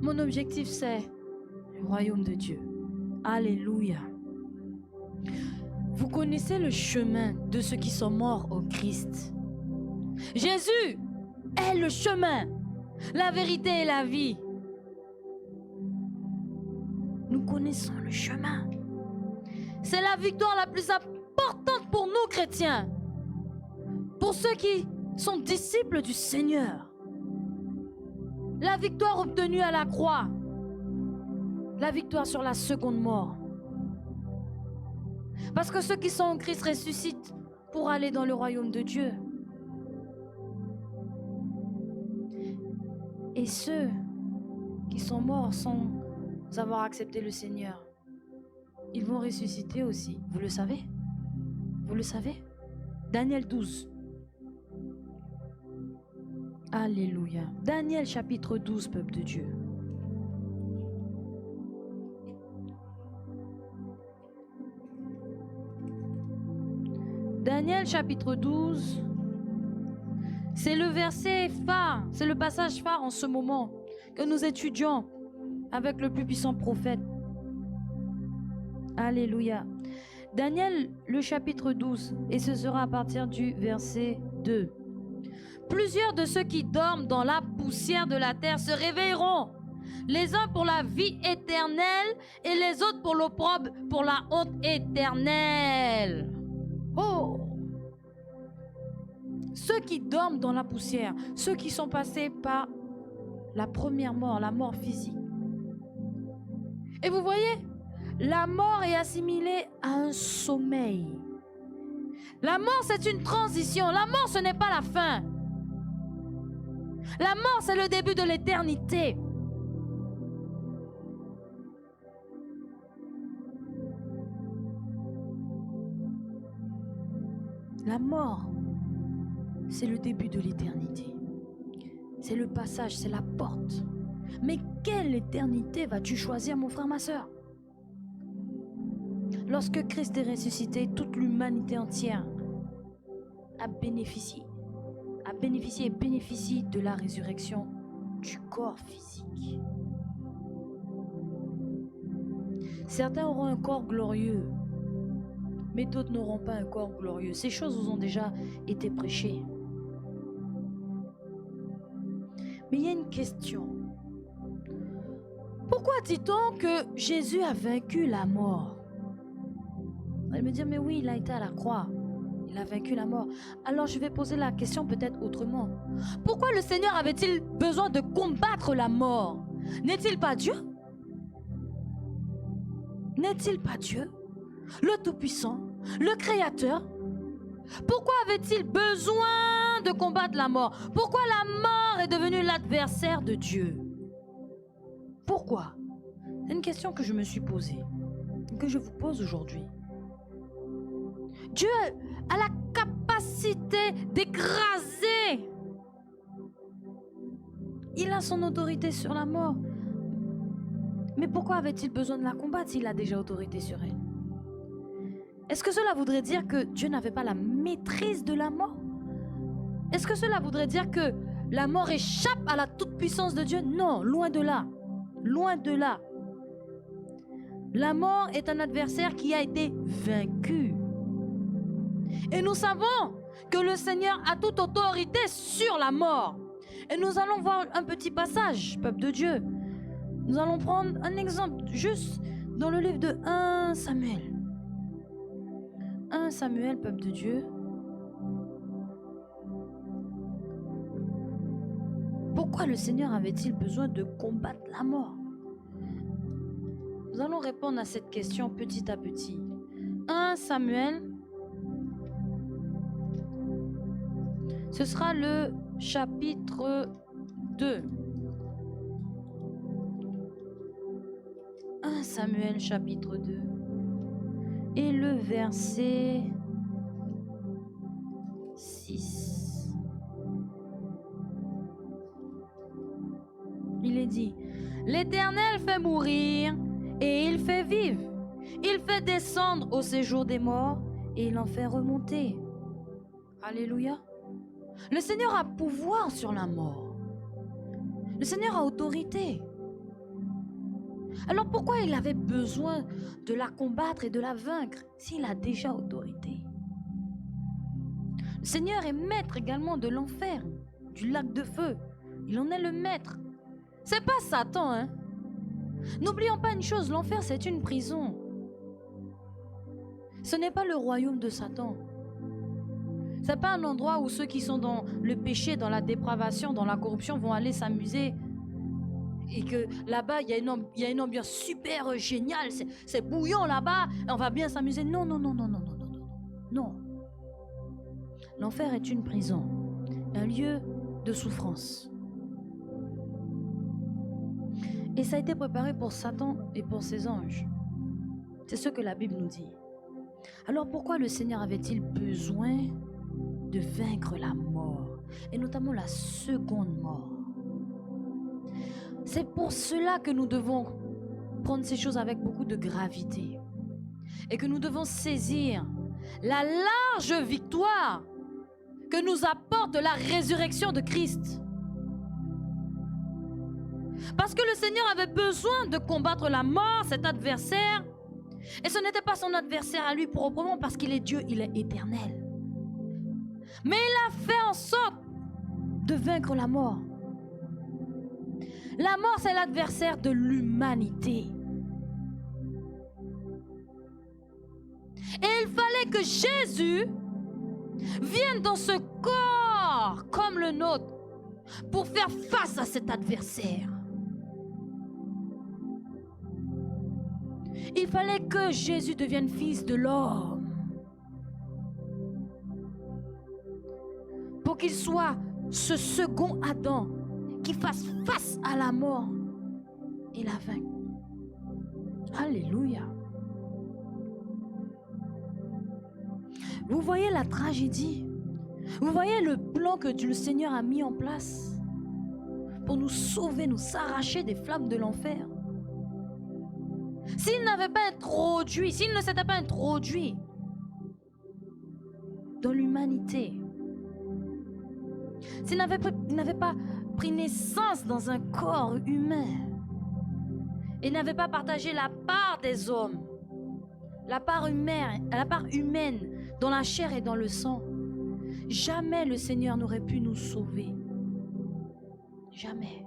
S1: Mon objectif c'est le royaume de Dieu. Alléluia. Vous connaissez le chemin de ceux qui sont morts au Christ. Jésus est le chemin, la vérité et la vie. Nous connaissons le chemin. C'est la victoire la plus importante pour nous chrétiens, pour ceux qui sont disciples du Seigneur. La victoire obtenue à la croix, la victoire sur la seconde mort. Parce que ceux qui sont en Christ ressuscitent pour aller dans le royaume de Dieu. Et ceux qui sont morts sans avoir accepté le Seigneur, ils vont ressusciter aussi. Vous le savez? Vous le savez? Daniel 12. Alléluia. Daniel chapitre 12, peuple de Dieu. Daniel chapitre 12, c'est le verset phare, c'est le passage phare en ce moment que nous étudions avec le plus puissant prophète. Alléluia. Daniel, le chapitre 12, et ce sera à partir du verset 2. Plusieurs de ceux qui dorment dans la poussière de la terre se réveilleront, les uns pour la vie éternelle et les autres pour l'opprobre, pour la honte éternelle. Oh! Ceux qui dorment dans la poussière, ceux qui sont passés par la première mort, la mort physique. Et vous voyez, la mort est assimilée à un sommeil. La mort, c'est une transition. La mort, ce n'est pas la fin. La mort, c'est le début de l'éternité. La mort, c'est le début de l'éternité. C'est le passage, c'est la porte. Mais quelle éternité vas-tu choisir, mon frère, ma soeur? Lorsque Christ est ressuscité, toute l'humanité entière a bénéficié et bénéficie de la résurrection du corps physique. Certains auront un corps glorieux, mais d'autres n'auront pas un corps glorieux. Ces choses vous ont déjà été prêchées. Mais il y a une question. Pourquoi dit-on que Jésus a vaincu la mort? Vous allez me dire, mais oui, il a été à la croix. Il a vaincu la mort. Alors je vais poser la question peut-être autrement. Pourquoi le Seigneur avait-il besoin de combattre la mort? N'est-il pas Dieu? N'est-il pas Dieu? Le Tout-Puissant, le Créateur? Pourquoi avait-il besoin de combattre la mort? Pourquoi la mort est devenue l'adversaire de Dieu? Pourquoi? C'est une question que je me suis posée, que je vous pose aujourd'hui. Dieu a la capacité d'écraser. Il a son autorité sur la mort. Mais pourquoi avait-il besoin de la combattre s'il a déjà autorité sur elle? Est-ce que cela voudrait dire que Dieu n'avait pas la maîtrise de la mort? Est-ce que cela voudrait dire que la mort échappe à la toute-puissance de Dieu? Non, loin de là. Loin de là. La mort est un adversaire qui a été vaincu. Et nous savons que le Seigneur a toute autorité sur la mort. Et nous allons voir un petit passage, peuple de Dieu. Nous allons prendre un exemple juste dans le livre de 1 Samuel. 1 Samuel, peuple de Dieu. Pourquoi le Seigneur avait-il besoin de combattre la mort? Nous allons répondre à cette question petit à petit. 1 Samuel, ce sera le chapitre 2. 1 Samuel, chapitre 2. Et le verset 6. Il est dit: l'Éternel fait mourir et il fait vivre. Il fait descendre au séjour des morts et il en fait remonter. Alléluia. Le Seigneur a pouvoir sur la mort. Le Seigneur a autorité. Alors pourquoi il avait besoin de la combattre et de la vaincre s'il a déjà autorité? Le Seigneur est maître également de l'enfer, du lac de feu. Il en est le maître. C'est pas Satan, hein? N'oublions pas une chose, l'enfer c'est une prison. Ce n'est pas le royaume de Satan. C'est pas un endroit où ceux qui sont dans le péché, dans la dépravation, dans la corruption vont aller s'amuser. Et que là-bas, il y a une ambiance super géniale. C'est bouillant là-bas. On va bien s'amuser. Non, non, non, non, non, non, non, non. Non. L'enfer est une prison. Un lieu de souffrance. Et ça a été préparé pour Satan et pour ses anges. C'est ce que la Bible nous dit. Alors pourquoi le Seigneur avait-il besoin de vaincre la mort, et notamment la seconde mort? C'est pour cela que nous devons prendre ces choses avec beaucoup de gravité et que nous devons saisir la large victoire que nous apporte la résurrection de Christ. Parce que le Seigneur avait besoin de combattre la mort, cet adversaire, et ce n'était pas son adversaire à lui proprement parce qu'il est Dieu, il est éternel. Mais il a fait en sorte de vaincre la mort. La mort, c'est l'adversaire de l'humanité. Et il fallait que Jésus vienne dans ce corps comme le nôtre pour faire face à cet adversaire. Il fallait que Jésus devienne fils de l'homme pour qu'il soit ce second Adam qui fasse face à la mort et la vaincre. Alléluia. Vous voyez la tragédie? Vous voyez le plan que le Seigneur a mis en place pour nous sauver, nous arracher des flammes de l'enfer? S'il n'avait pas introduit, s'il ne s'était pas introduit dans l'humanité, s'il n'avait pas pris naissance dans un corps humain et n'avait pas partagé la part des hommes, la part humaine dans la chair et dans le sang, jamais le Seigneur n'aurait pu nous sauver. Jamais.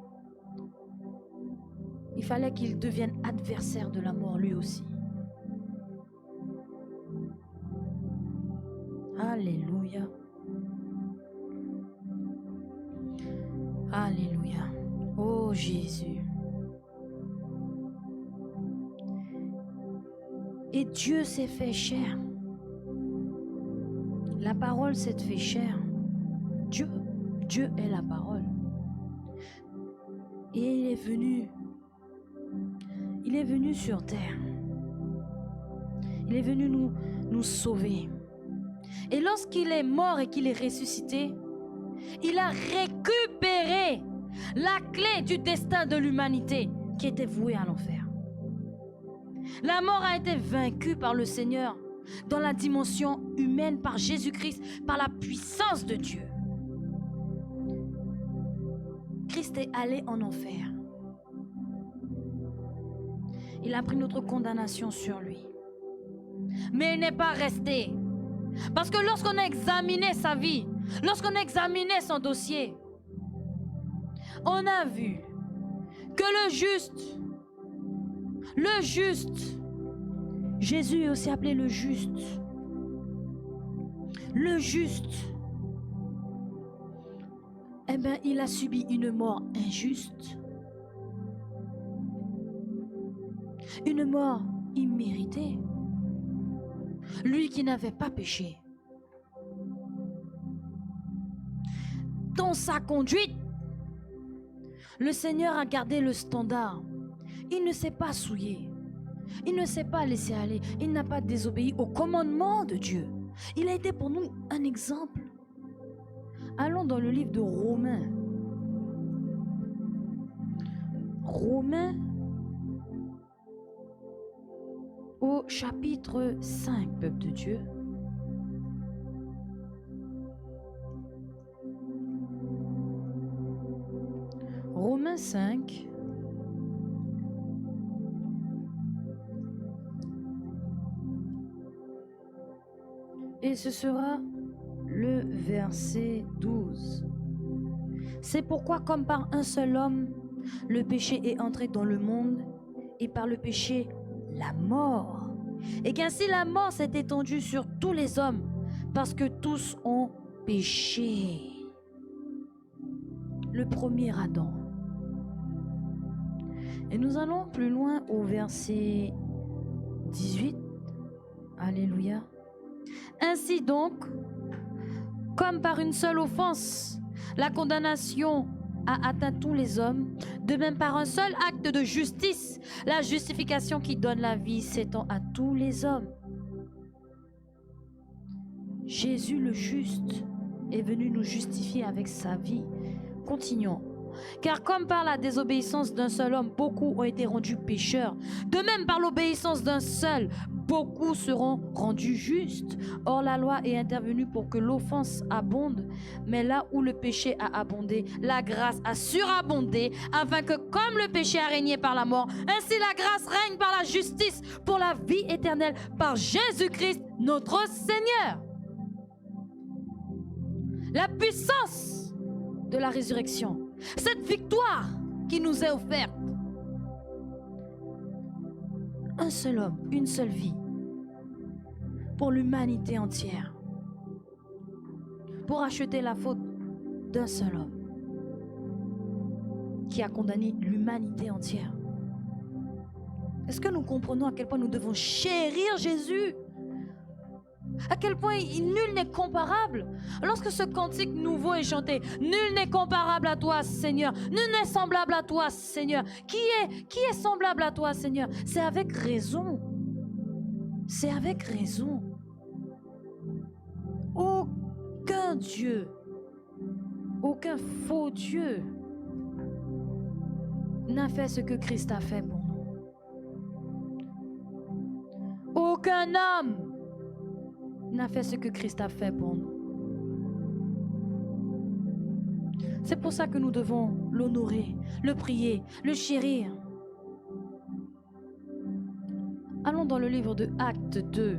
S1: Il fallait qu'il devienne adversaire de la mort lui aussi. Alléluia. Alléluia. Oh Jésus. Et Dieu s'est fait chair. La parole s'est fait chair. Dieu est la parole. Et il est venu sur terre. Il est venu nous sauver. Et lorsqu'il est mort et qu'il est ressuscité, il a récupéré la clé du destin de l'humanité qui était vouée à l'enfer. La mort a été vaincue par le Seigneur dans la dimension humaine par Jésus-Christ, par la puissance de Dieu. Christ est allé en enfer. Il a pris notre condamnation sur lui. Mais il n'est pas resté. Parce que lorsqu'on a examiné sa vie, lorsqu'on a examiné son dossier, on a vu que le juste, Jésus est aussi appelé le juste, eh bien, il a subi une mort injuste, une mort imméritée. Lui qui n'avait pas péché. Dans sa conduite, le Seigneur a gardé le standard. Il ne s'est pas souillé. Il ne s'est pas laissé aller. Il n'a pas désobéi au commandement de Dieu. Il a été pour nous un exemple. Allons dans le livre de Romains. Romains au chapitre 5, peuple de Dieu. Romains 5. Et ce sera le verset 12. C'est pourquoi, comme par un seul homme, le péché est entré dans le monde, et par le péché, la mort. Et qu'ainsi la mort s'est étendue sur tous les hommes, parce que tous ont péché. Le premier Adam. Et nous allons plus loin au verset 18. Alléluia. Ainsi donc, comme par une seule offense, la condamnation a atteint tous les hommes, de même par un seul acte de justice, la justification qui donne la vie s'étend à tous les hommes. Jésus le juste est venu nous justifier avec sa vie. Continuons. Car comme par la désobéissance d'un seul homme, beaucoup ont été rendus pécheurs, de même par l'obéissance d'un seul, beaucoup seront rendus justes. Or la loi est intervenue pour que l'offense abonde, mais là où le péché a abondé, la grâce a surabondé, afin que comme le péché a régné par la mort, ainsi la grâce règne par la justice pour la vie éternelle par Jésus-Christ notre Seigneur. La puissance de la résurrection, cette victoire qui nous est offerte. Un seul homme, une seule vie, pour l'humanité entière, pour acheter la faute d'un seul homme qui a condamné l'humanité entière. Est-ce que nous comprenons à quel point nous devons chérir Jésus? À quel point nul n'est comparable. Lorsque ce cantique nouveau est chanté, nul n'est comparable à toi, Seigneur. Nul n'est semblable à toi, Seigneur. Qui est semblable à toi, Seigneur? C'est avec raison. C'est avec raison. Aucun Dieu, aucun faux Dieu n'a fait ce que Christ a fait pour nous. Aucun homme n'a fait ce que Christ a fait pour nous. C'est pour ça que nous devons l'honorer, le prier, le chérir. Allons dans le livre de Actes 2.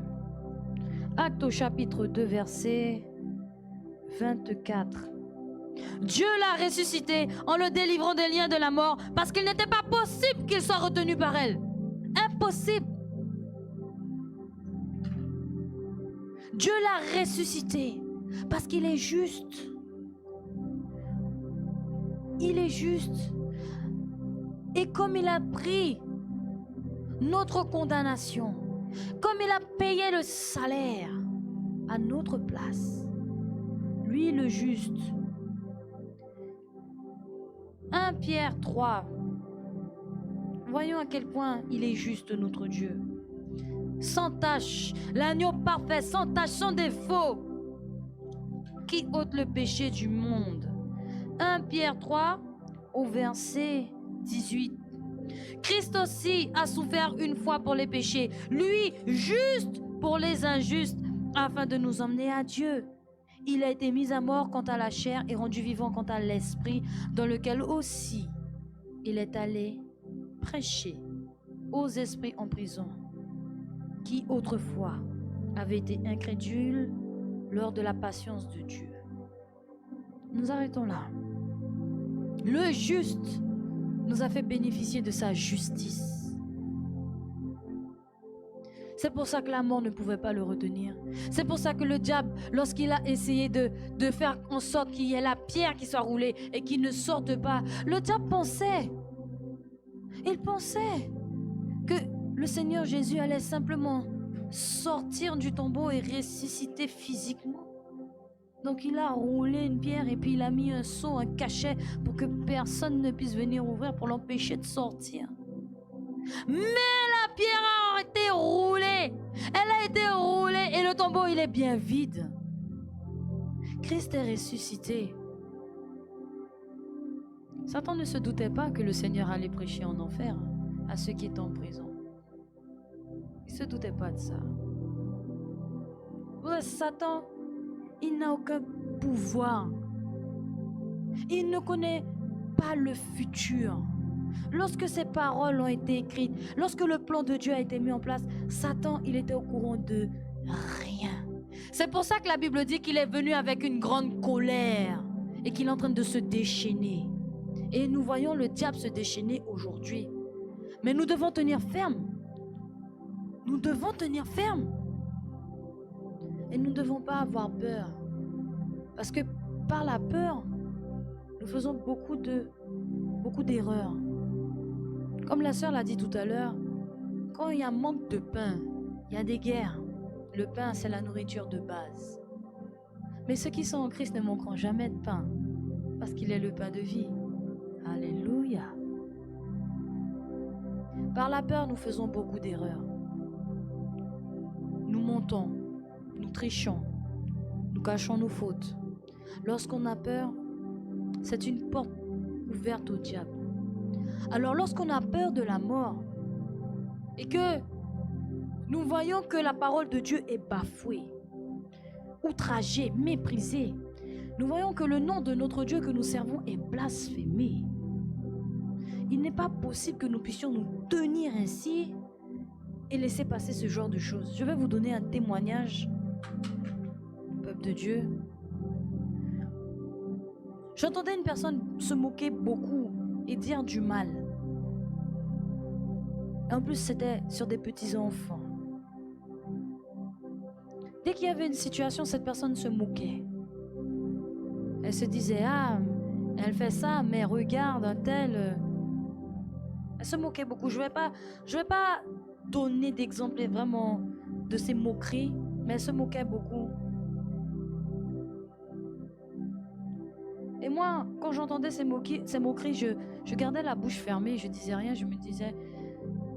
S1: Actes au chapitre 2, verset 24. Dieu l'a ressuscité en le délivrant des liens de la mort parce qu'il n'était pas possible qu'il soit retenu par elle. Impossible. Dieu l'a ressuscité parce qu'il est juste. Il est juste. Et comme il a pris notre condamnation, comme il a payé le salaire à notre place, lui le juste. 1 Pierre 3. Voyons à quel point il est juste notre Dieu. Sans tache, l'agneau parfait, sans tache, sans défaut, qui ôte le péché du monde. 1 Pierre 3 au verset 18. Christ aussi a souffert une fois pour les péchés, lui juste pour les injustes, afin de nous emmener à Dieu. Il a été mis à mort quant à la chair et rendu vivant quant à l'esprit, dans lequel aussi il est allé prêcher aux esprits en prison, qui autrefois avaient été incrédules lors de la patience de Dieu. Nous arrêtons là. Le juste nous a fait bénéficier de sa justice. C'est pour ça que la mort ne pouvait pas le retenir. C'est pour ça que le diable, lorsqu'il a essayé de faire en sorte qu'il y ait la pierre qui soit roulée et qu'il ne sorte pas, le diable pensait, il pensait que le Seigneur Jésus allait simplement sortir du tombeau et ressusciter physiquement. Donc il a roulé une pierre et puis il a mis un sceau, un cachet pour que personne ne puisse venir ouvrir pour l'empêcher de sortir. Mais la pierre a été roulée. Elle a été roulée et le tombeau il est bien vide. Christ est ressuscité. Satan ne se doutait pas que le Seigneur allait prêcher en enfer à ceux qui étaient en prison. Il ne se doutait pas de ça. Satan, il n'a aucun pouvoir. Il ne connaît pas le futur. Lorsque ces paroles ont été écrites, lorsque le plan de Dieu a été mis en place, Satan, il était au courant de rien. C'est pour ça que la Bible dit qu'il est venu avec une grande colère et qu'il est en train de se déchaîner. Et nous voyons le diable se déchaîner aujourd'hui. Mais nous devons tenir ferme. Nous devons tenir ferme. Et nous ne devons pas avoir peur. Parce que par la peur, nous faisons beaucoup d'erreurs. Comme la sœur l'a dit tout à l'heure, quand il y a un manque de pain, il y a des guerres. Le pain, c'est la nourriture de base. Mais ceux qui sont en Christ ne manqueront jamais de pain, parce qu'il est le pain de vie. Alléluia. Par la peur, nous faisons beaucoup d'erreurs. Nous mentons, nous trichons, nous cachons nos fautes. Lorsqu'on a peur, c'est une porte ouverte au diable. Alors lorsqu'on a peur de la mort et que nous voyons que la parole de Dieu est bafouée, outragée, méprisée, nous voyons que le nom de notre Dieu que nous servons est blasphémé. Il n'est pas possible que nous puissions nous tenir ainsi et laisser passer ce genre de choses. Je vais vous donner un témoignage, peuple de Dieu. J'entendais une personne se moquer beaucoup et dire du mal. Et en plus, c'était sur des petits-enfants. Dès qu'il y avait une situation, cette personne se moquait. Elle se disait, ah, elle fait ça, mais regarde un tel. Elle se moquait beaucoup. Je vais pas donner d'exemple vraiment de ces moqueries, mais elle se moquait beaucoup. Et moi, quand j'entendais ces moqueries, je gardais la bouche fermée, je disais rien, je me disais,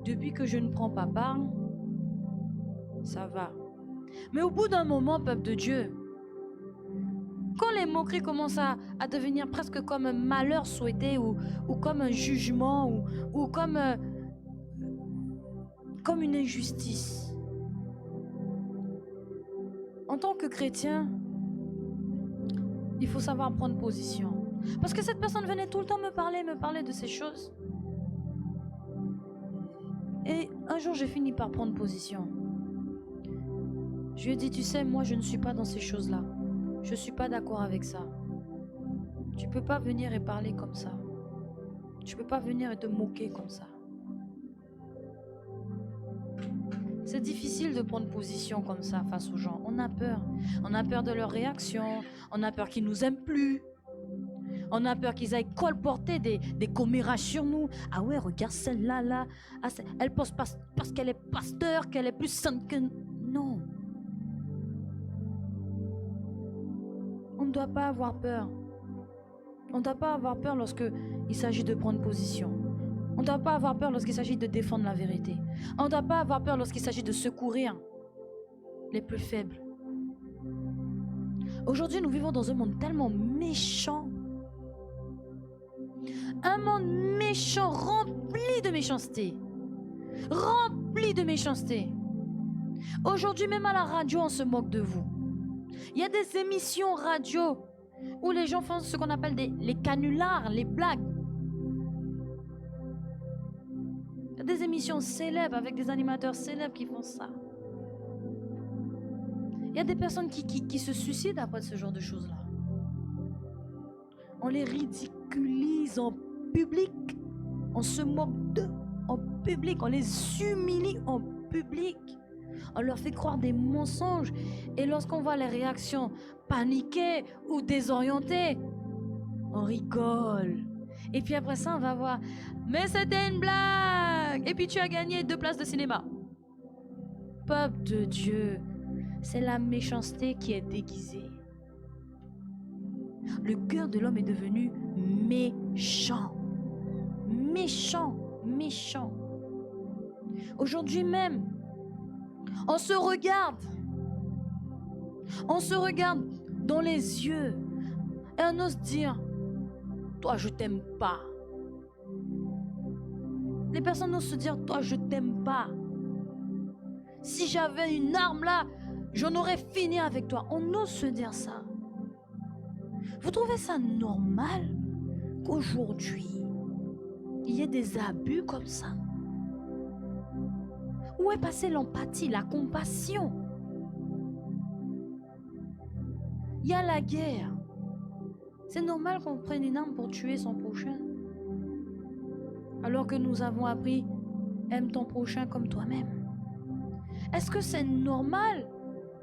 S1: depuis que je ne prends pas part, ça va. Mais au bout d'un moment, peuple de Dieu, quand les moqueries commencent à devenir presque comme un malheur souhaité ou comme un jugement ou comme une injustice, en tant que chrétien, il faut savoir prendre position. Parce que cette personne venait tout le temps me parler de ces choses. Et un jour, j'ai fini par prendre position. Je lui ai dit, tu sais, moi, je ne suis pas dans ces choses-là. Je ne suis pas d'accord avec ça. Tu ne peux pas venir et parler comme ça. Tu ne peux pas venir et te moquer comme ça. C'est difficile de prendre position comme ça face aux gens. On a peur. On a peur de leur réaction. On a peur qu'ils nous aiment plus. On a peur qu'ils aillent colporter des commérages sur nous. Ah ouais, regarde celle-là, là. Ah, elle pense parce qu'elle est pasteur, qu'elle est plus sainte que... Non. On ne doit pas avoir peur. On ne doit pas avoir peur lorsqu'il s'agit de prendre position. On ne doit pas avoir peur lorsqu'il s'agit de défendre la vérité. On ne doit pas avoir peur lorsqu'il s'agit de secourir les plus faibles. Aujourd'hui, nous vivons dans un monde tellement méchant. Un monde méchant, rempli de méchanceté. Rempli de méchanceté. Aujourd'hui, même à la radio, on se moque de vous. Il y a des émissions radio où les gens font ce qu'on appelle les canulars, les blagues. Il y a des émissions célèbres avec des animateurs célèbres qui font ça. Il y a des personnes qui se suicident après ce genre de choses-là. On les ridiculise en public. On se moque d'eux en public. On les humilie en public. On leur fait croire des mensonges. Et lorsqu'on voit les réactions paniquées ou désorientées, on rigole. Et puis après ça, on va voir. Mais c'était une blague. Et puis tu as gagné 2 places de cinéma. Peuple de Dieu, c'est la méchanceté qui est déguisée. Le cœur de l'homme est devenu méchant. Méchant, méchant. Aujourd'hui même, on se regarde dans les yeux et on ose dire, toi je t'aime pas. Les personnes osent se dire, toi je t'aime pas. Si j'avais une arme là, j'en aurais fini avec toi. On ose se dire ça. Vous trouvez ça normal qu'aujourd'hui, il y ait des abus comme ça? Où est passée l'empathie, la compassion? Il y a la guerre. C'est normal qu'on prenne une arme pour tuer son prochain. Alors que nous avons appris, aime ton prochain comme toi-même. Est-ce que c'est normal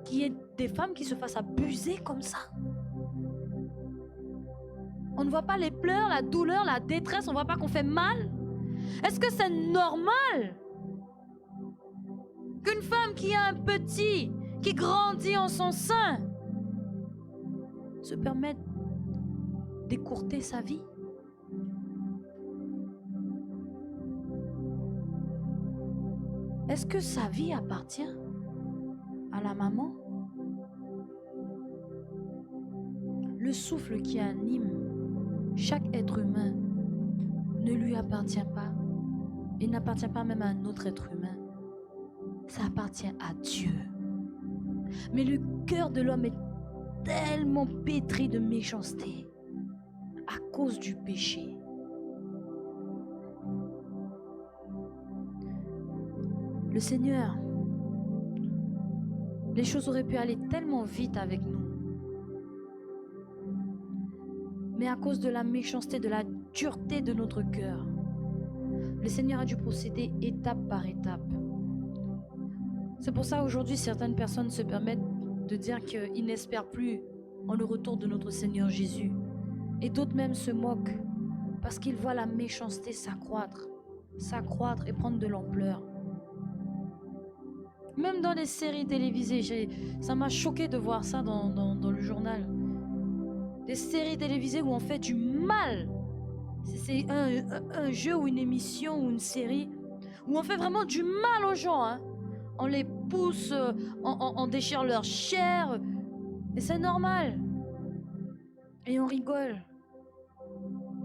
S1: qu'il y ait des femmes qui se fassent abuser comme ça? On ne voit pas les pleurs, la douleur, la détresse, on ne voit pas qu'on fait mal? Est-ce que c'est normal qu'une femme qui a un petit, qui grandit en son sein, se permette d'écourter sa vie? Est-ce que sa vie appartient à la maman? Le souffle qui anime chaque être humain ne lui appartient pas. Il n'appartient pas même à un autre être humain. Ça appartient à Dieu. Mais le cœur de l'homme est tellement pétri de méchanceté à cause du péché. Le Seigneur, les choses auraient pu aller tellement vite avec nous. Mais à cause de la méchanceté, de la dureté de notre cœur, le Seigneur a dû procéder étape par étape. C'est pour ça aujourd'hui certaines personnes se permettent de dire qu'ils n'espèrent plus en le retour de notre Seigneur Jésus. Et d'autres même se moquent parce qu'ils voient la méchanceté s'accroître et prendre de l'ampleur. Même dans les séries télévisées, ça m'a choqué de voir ça dans le journal. Des séries télévisées où on fait du mal. C'est un jeu ou une émission ou une série où on fait vraiment du mal aux gens. Hein. On les pousse, on déchire leur chair. Et c'est normal. Et on rigole.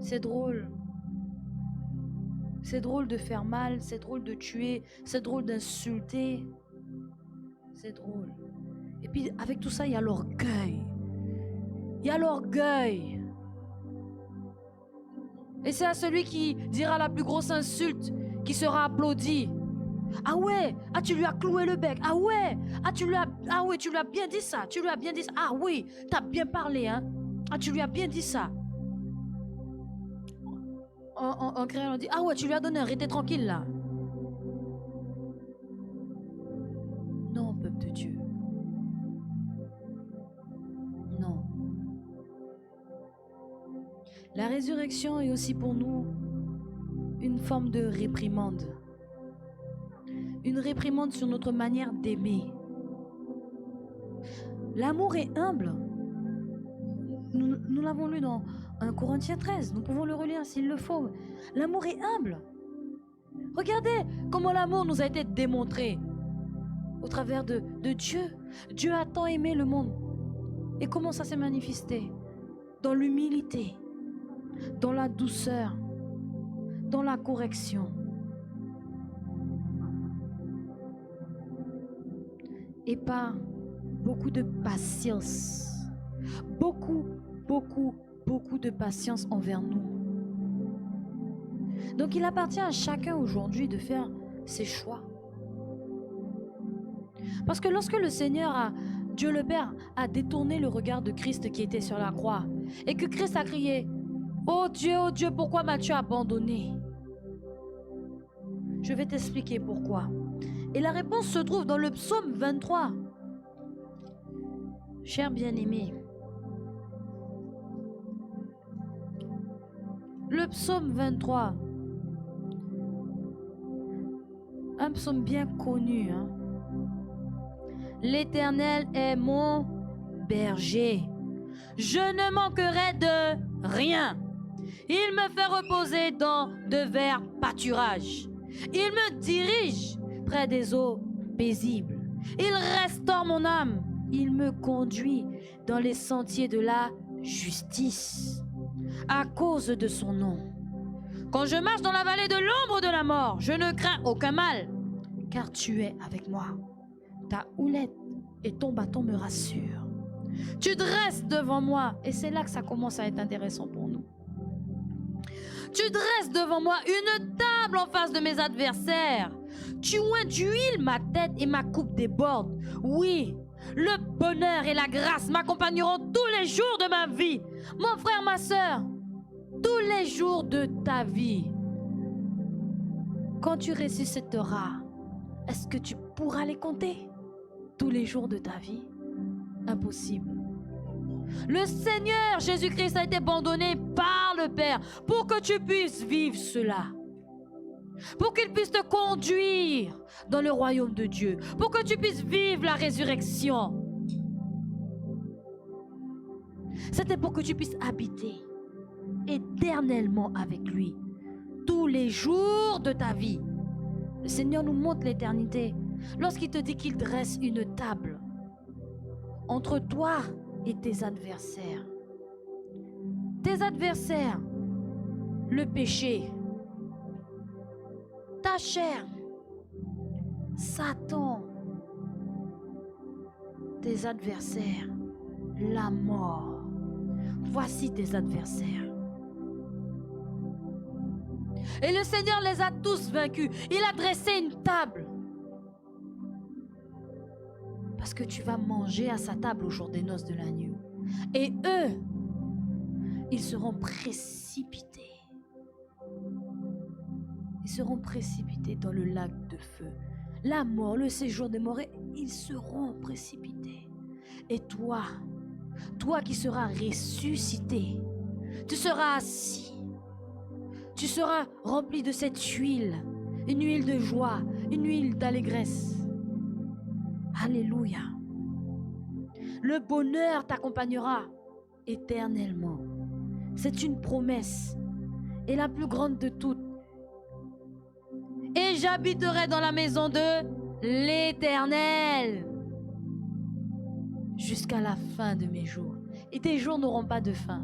S1: C'est drôle. C'est drôle de faire mal, c'est drôle de tuer, c'est drôle d'insulter. C'est drôle. Et puis avec tout ça, il y a l'orgueil. Il y a l'orgueil. Et c'est à celui qui dira la plus grosse insulte qui sera applaudi. Ah ouais, ah tu lui as cloué le bec. Ah ouais, tu lui as bien dit ça. Tu lui as bien dit ça. Ah oui, t'as bien parlé, hein. Ah tu lui as bien dit ça. En criant, on dit ah ouais, tu lui as donné un arrêtez tranquille là. Non, peuple de Dieu. Non. La résurrection est aussi pour nous une forme de réprimande. Une réprimande sur notre manière d'aimer. L'amour est humble. Nous l'avons lu dans 1 Corinthiens 13. Nous pouvons le relire s'il le faut. L'amour est humble. Regardez comment l'amour nous a été démontré au travers de Dieu. Dieu a tant aimé le monde. Et comment ça s'est manifesté? Dans l'humilité. dans la douceur, dans la correction. Et pas beaucoup de patience. Beaucoup de patience envers nous. Donc il appartient à chacun aujourd'hui de faire ses choix. Parce que lorsque le Seigneur Dieu le Père a détourné le regard de Christ qui était sur la croix, et que Christ a crié, oh Dieu, pourquoi m'as-tu abandonné? Je vais t'expliquer pourquoi. Et la réponse se trouve dans le psaume 23. Cher bien-aimé, le psaume 23, un psaume bien connu. L'Éternel est mon berger. Je ne manquerai de rien. Il me fait reposer dans de verts pâturages. Il me dirige près des eaux paisibles. Il restaure mon âme. Il me conduit dans les sentiers de la justice à cause de son nom. Quand je marche dans la vallée de l'ombre de la mort, je ne crains aucun mal, car tu es avec moi. Ta houlette et ton bâton me rassurent. Tu dresses devant moi, et c'est là que ça commence à être intéressant pour nous. Tu dresses devant moi une table en face de mes adversaires. Tu oins d'huile ma tête et ma coupe déborde. Oui, le bonheur et la grâce m'accompagneront tous les jours de ma vie. Mon frère, ma soeur, tous les jours de ta vie. Quand tu ressusciteras, est-ce que tu pourras les compter? Tous les jours de ta vie? Impossible. Le Seigneur Jésus-Christ a été abandonné par le Père pour que tu puisses vivre cela. Pour qu'il puisse te conduire dans le royaume de Dieu. Pour que tu puisses vivre la résurrection. C'était pour que tu puisses habiter éternellement avec lui. Tous les jours de ta vie. Le Seigneur nous montre l'éternité. Lorsqu'il te dit qu'il dresse une table entre toi et tes adversaires. Tes adversaires, le péché, ta chair, Satan, tes adversaires, la mort. Voici tes adversaires. Et le Seigneur les a tous vaincus. Il a dressé une table. Parce que tu vas manger à sa table au jour des noces de l'agneau. Et eux, ils seront précipités. Ils seront précipités dans le lac de feu. La mort, le séjour des morts, ils seront précipités. Et toi qui seras ressuscité, tu seras assis. Tu seras rempli de cette huile, une huile de joie, une huile d'allégresse. Alléluia. Le bonheur t'accompagnera éternellement. C'est une promesse, et la plus grande de toutes. Et j'habiterai dans la maison de l'Éternel jusqu'à la fin de mes jours. Et tes jours n'auront pas de fin.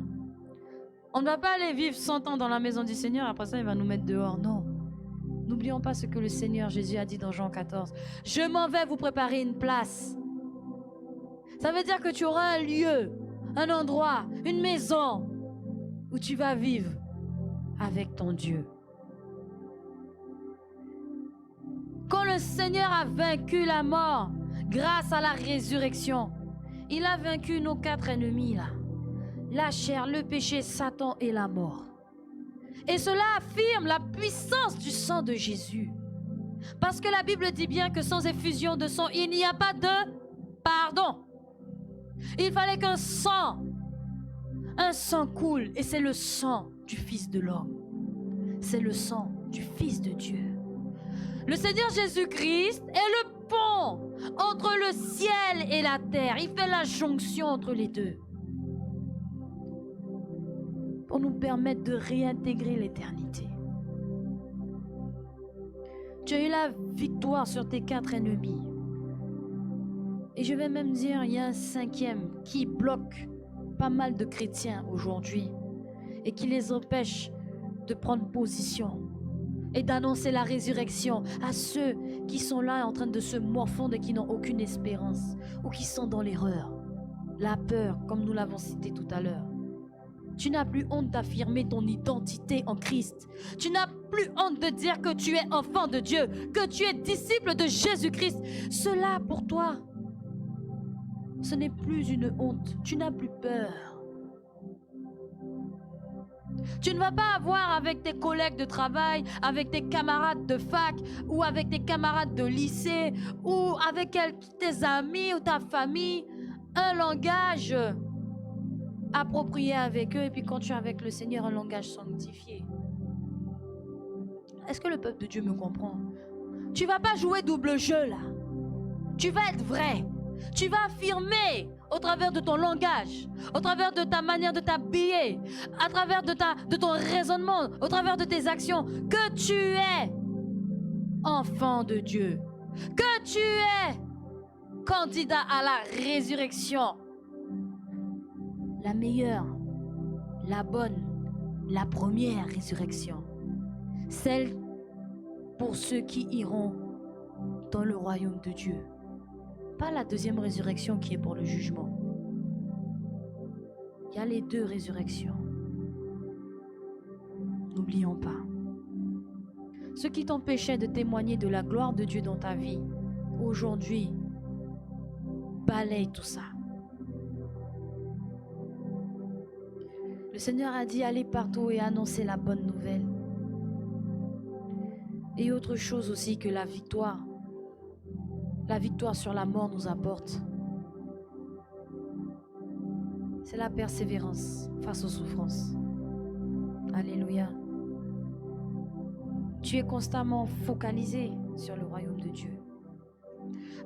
S1: On ne va pas aller vivre 100 ans dans la maison du Seigneur, après ça il va nous mettre dehors. Non. N'oublions pas ce que le Seigneur Jésus a dit dans Jean 14. Je m'en vais vous préparer une place. Ça veut dire que tu auras un lieu, un endroit, une maison où tu vas vivre avec ton Dieu. Quand le Seigneur a vaincu la mort grâce à la résurrection, il a vaincu nos 4 ennemis là. La chair, le péché, Satan et la mort. Et cela affirme la puissance du sang de Jésus. Parce que la Bible dit bien que sans effusion de sang, il n'y a pas de pardon. Il fallait qu'un sang coule. Et c'est le sang du Fils de l'homme. C'est le sang du Fils de Dieu. Le Seigneur Jésus-Christ est le pont entre le ciel et la terre. Il fait la jonction entre les deux. Pour nous permettre de réintégrer l'éternité. Tu as eu la victoire sur tes 4 ennemis. Et je vais même dire, il y a un 5e qui bloque pas mal de chrétiens aujourd'hui. et qui les empêche de prendre position et d'annoncer la résurrection à ceux qui sont là en train de se morfondre et qui n'ont aucune espérance ou qui sont dans l'erreur, la peur, comme nous l'avons cité tout à l'heure. Tu n'as plus honte d'affirmer ton identité en Christ. Tu n'as plus honte de dire que tu es enfant de Dieu, que tu es disciple de Jésus-Christ. Cela pour toi, ce n'est plus une honte. Tu n'as plus peur. Tu ne vas pas avoir avec tes collègues de travail, avec tes camarades de fac ou avec tes camarades de lycée ou avec tes amis ou ta famille un langage approprié avec eux et puis quand tu es avec le Seigneur, un langage sanctifié. Est-ce que le peuple de Dieu me comprend? Tu vas pas jouer double jeu là. Tu vas être vrai. Tu vas affirmer au travers de ton langage, au travers de ta manière de t'habiller, à travers de ton raisonnement, au travers de tes actions, que tu es enfant de Dieu, que tu es candidat à la résurrection. La meilleure, la bonne, la première résurrection. Celle pour ceux qui iront dans le royaume de Dieu. Pas la deuxième résurrection qui est pour le jugement. Il y a les deux résurrections. N'oublions pas. Ce qui t'empêchait de témoigner de la gloire de Dieu dans ta vie, aujourd'hui, balaye tout ça. Le Seigneur a dit allez partout et annoncer la bonne nouvelle. Et autre chose aussi que la victoire sur la mort nous apporte, c'est la persévérance face aux souffrances. Alléluia. Tu es constamment focalisé sur le royaume de Dieu.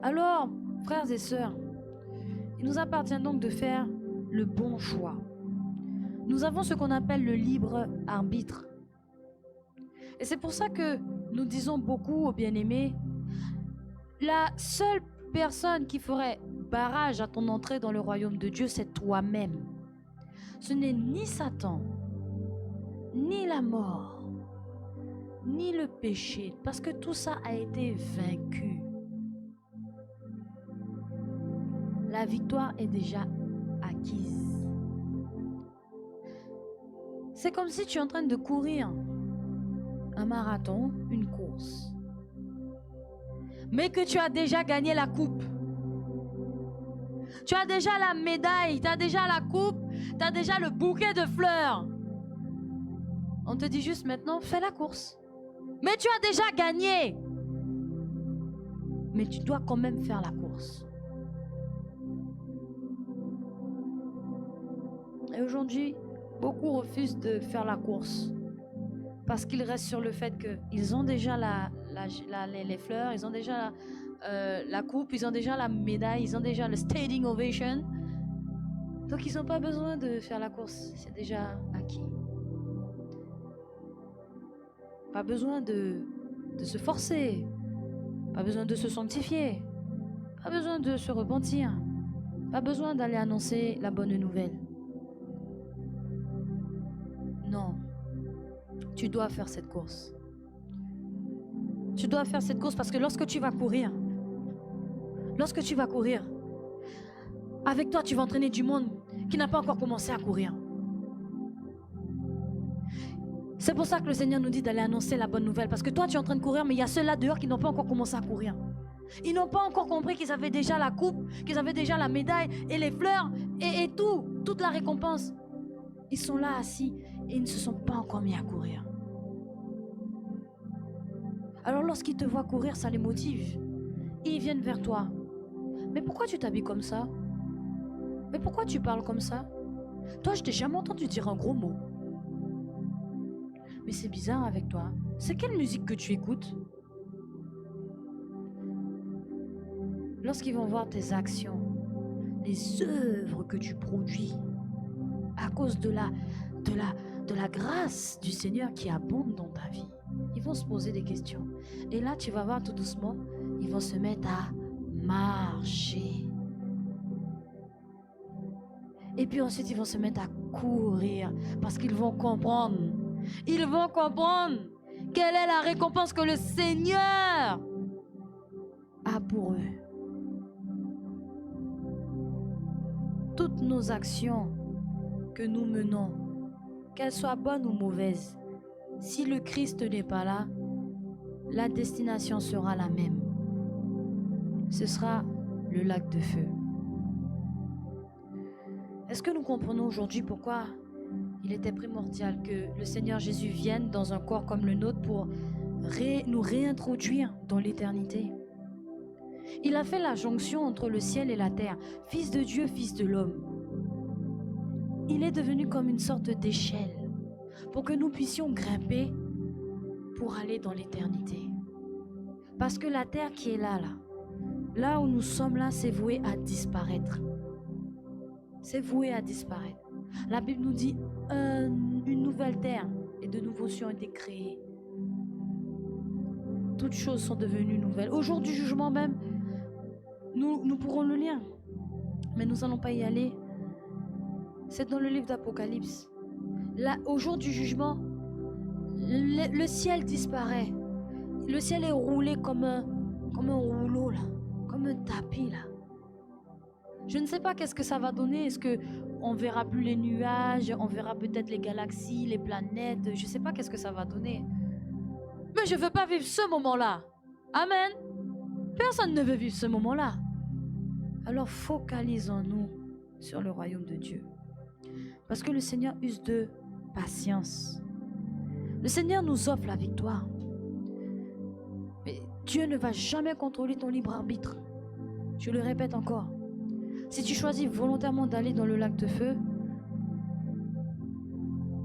S1: Alors, frères et sœurs, il nous appartient donc de faire le bon choix. Nous avons ce qu'on appelle le libre arbitre. Et c'est pour ça que nous disons beaucoup aux bien-aimés, la seule personne qui ferait barrage à ton entrée dans le royaume de Dieu, c'est toi-même. Ce n'est ni Satan, ni la mort, ni le péché, parce que tout ça a été vaincu. La victoire est déjà acquise. C'est comme si tu es en train de courir un marathon, une course, mais que tu as déjà gagné la coupe. Tu as déjà la médaille, tu as déjà la coupe, tu as déjà le bouquet de fleurs. On te dit juste maintenant, fais la course. Mais tu as déjà gagné. Mais tu dois quand même faire la course. Et aujourd'hui, beaucoup refusent de faire la course parce qu'ils restent sur le fait qu'ils ont déjà les fleurs, ils ont déjà la coupe, ils ont déjà la médaille, ils ont déjà le standing ovation. Donc ils n'ont pas besoin de faire la course, c'est déjà acquis. Pas besoin de se forcer, pas besoin de se sanctifier, pas besoin de se repentir, pas besoin d'aller annoncer la bonne nouvelle. Non, tu dois faire cette course. Tu dois faire cette course parce que lorsque tu vas courir, avec toi tu vas entraîner du monde qui n'a pas encore commencé à courir. C'est pour ça que le Seigneur nous dit d'aller annoncer la bonne nouvelle. Parce que toi tu es en train de courir, mais il y a ceux-là dehors qui n'ont pas encore commencé à courir. Ils n'ont pas encore compris qu'ils avaient déjà la coupe, qu'ils avaient déjà la médaille et les fleurs et toute la récompense. Ils sont là assis et ils ne se sont pas encore mis à courir. Alors lorsqu'ils te voient courir, ça les motive. Et ils viennent vers toi. Mais pourquoi tu t'habilles comme ça? Mais pourquoi tu parles comme ça? Toi, je t'ai jamais entendu dire un gros mot. Mais c'est bizarre avec toi. C'est quelle musique que tu écoutes? Lorsqu'ils vont voir tes actions, les œuvres que tu produis, à cause de la grâce du Seigneur qui abonde dans ta vie, ils vont se poser des questions. Et là, tu vas voir tout doucement, ils vont se mettre à marcher. Et puis ensuite, ils vont se mettre à courir parce qu'ils vont comprendre. Ils vont comprendre quelle est la récompense que le Seigneur a pour eux. Toutes nos actions que nous menons, qu'elles soient bonnes ou mauvaises, si le Christ n'est pas là, la destination sera la même. Ce sera le lac de feu. Est-ce que nous comprenons aujourd'hui pourquoi il était primordial que le Seigneur Jésus vienne dans un corps comme le nôtre pour nous réintroduire dans l'éternité? Il a fait la jonction entre le ciel et la terre, fils de Dieu, fils de l'homme. Il est devenu comme une sorte d'échelle pour que nous puissions grimper pour aller dans l'éternité. Parce que la terre qui est là où nous sommes là, c'est voué à disparaître. C'est voué à disparaître. La Bible nous dit une nouvelle terre et de nouveaux cieux ont été créés. Toutes choses sont devenues nouvelles. Au jour du jugement même, nous pourrons le lire, mais nous n'allons pas y aller. C'est dans le livre d'Apocalypse. Là, au jour du jugement, le ciel disparaît. Le ciel est roulé comme un rouleau, là, comme un tapis, là. Je ne sais pas qu'est-ce que ça va donner. Est-ce qu'on ne verra plus les nuages? On verra peut-être les galaxies, les planètes. Je ne sais pas qu'est-ce que ça va donner. Mais je ne veux pas vivre ce moment-là. Amen. Personne ne veut vivre ce moment-là. Alors focalisons-nous sur le royaume de Dieu. Parce que le Seigneur use de patience. Le Seigneur nous offre la victoire. Mais Dieu ne va jamais contrôler ton libre arbitre. Je le répète encore. Si tu choisis volontairement d'aller dans le lac de feu,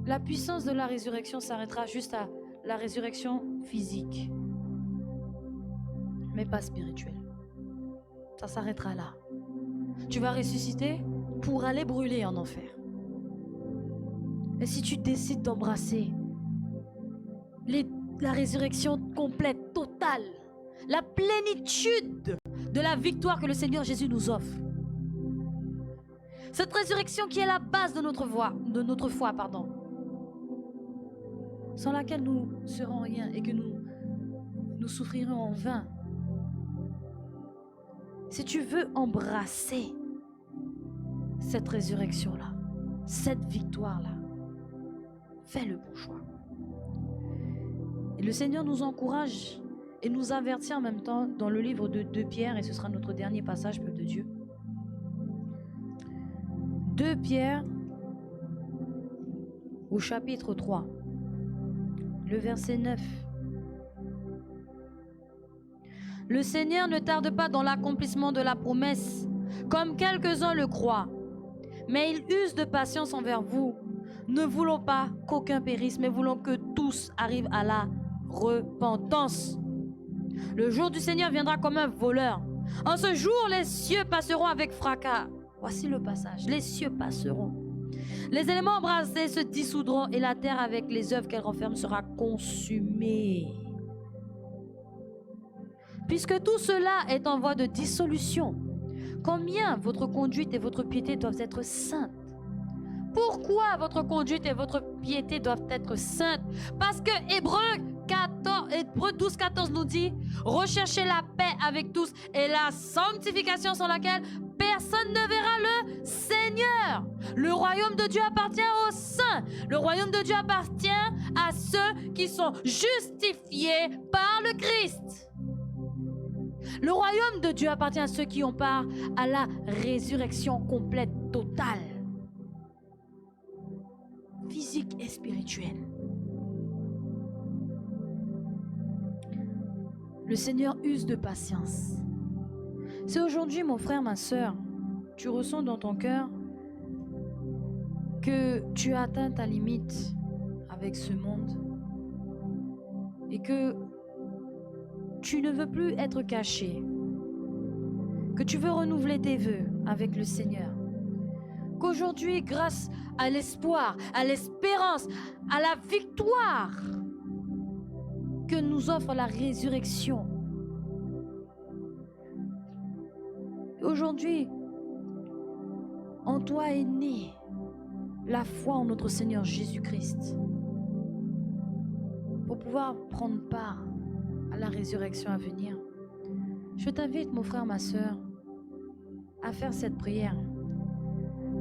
S1: la puissance de la résurrection s'arrêtera juste à la résurrection physique, mais pas spirituelle. Ça s'arrêtera là. Tu vas ressusciter pour aller brûler en enfer. Et si tu décides d'embrasser la résurrection complète, totale, la plénitude de la victoire que le Seigneur Jésus nous offre, cette résurrection qui est la base de notre foi, sans laquelle nous ne serons rien et que nous souffrirons en vain. Si tu veux embrasser cette résurrection-là, cette victoire-là, fais le bon choix. Et le Seigneur nous encourage et nous avertit en même temps dans le livre de 2 Pierre, et ce sera notre dernier passage, peuple de Dieu. 2 Pierre au chapitre 3, le verset 9. Le Seigneur ne tarde pas dans l'accomplissement de la promesse, comme quelques-uns le croient, mais il use de patience envers vous, ne voulant pas qu'aucun périsse, mais voulant que tous arrivent à la repentance. Le jour du Seigneur viendra comme un voleur. En ce jour, les cieux passeront avec fracas. Voici le passage. Les cieux passeront. Les éléments embrasés se dissoudront et la terre avec les œuvres qu'elle renferme sera consumée. Puisque tout cela est en voie de dissolution, combien votre conduite et votre piété doivent être saintes? Pourquoi votre conduite et votre piété doivent être saintes? Parce que Hébreux 12, 14 nous dit: recherchez la paix avec tous et la sanctification sans laquelle personne ne verra le Seigneur. Le royaume de Dieu appartient aux saints. Le royaume de Dieu appartient à ceux qui sont justifiés par le Christ. Le royaume de Dieu appartient à ceux qui ont part à la résurrection complète, totale, physique et spirituelle. Le Seigneur use de patience. Si aujourd'hui, mon frère, ma sœur, tu ressens dans ton cœur que tu as atteint ta limite avec ce monde et que tu ne veux plus être caché, que tu veux renouveler tes vœux avec le Seigneur, qu'aujourd'hui, grâce à l'espoir, à l'espérance, à la victoire que nous offre la résurrection, aujourd'hui, En toi est née la foi en notre Seigneur Jésus-Christ pour pouvoir prendre part à la résurrection à venir. Je t'invite, mon frère, ma sœur, à faire cette prière,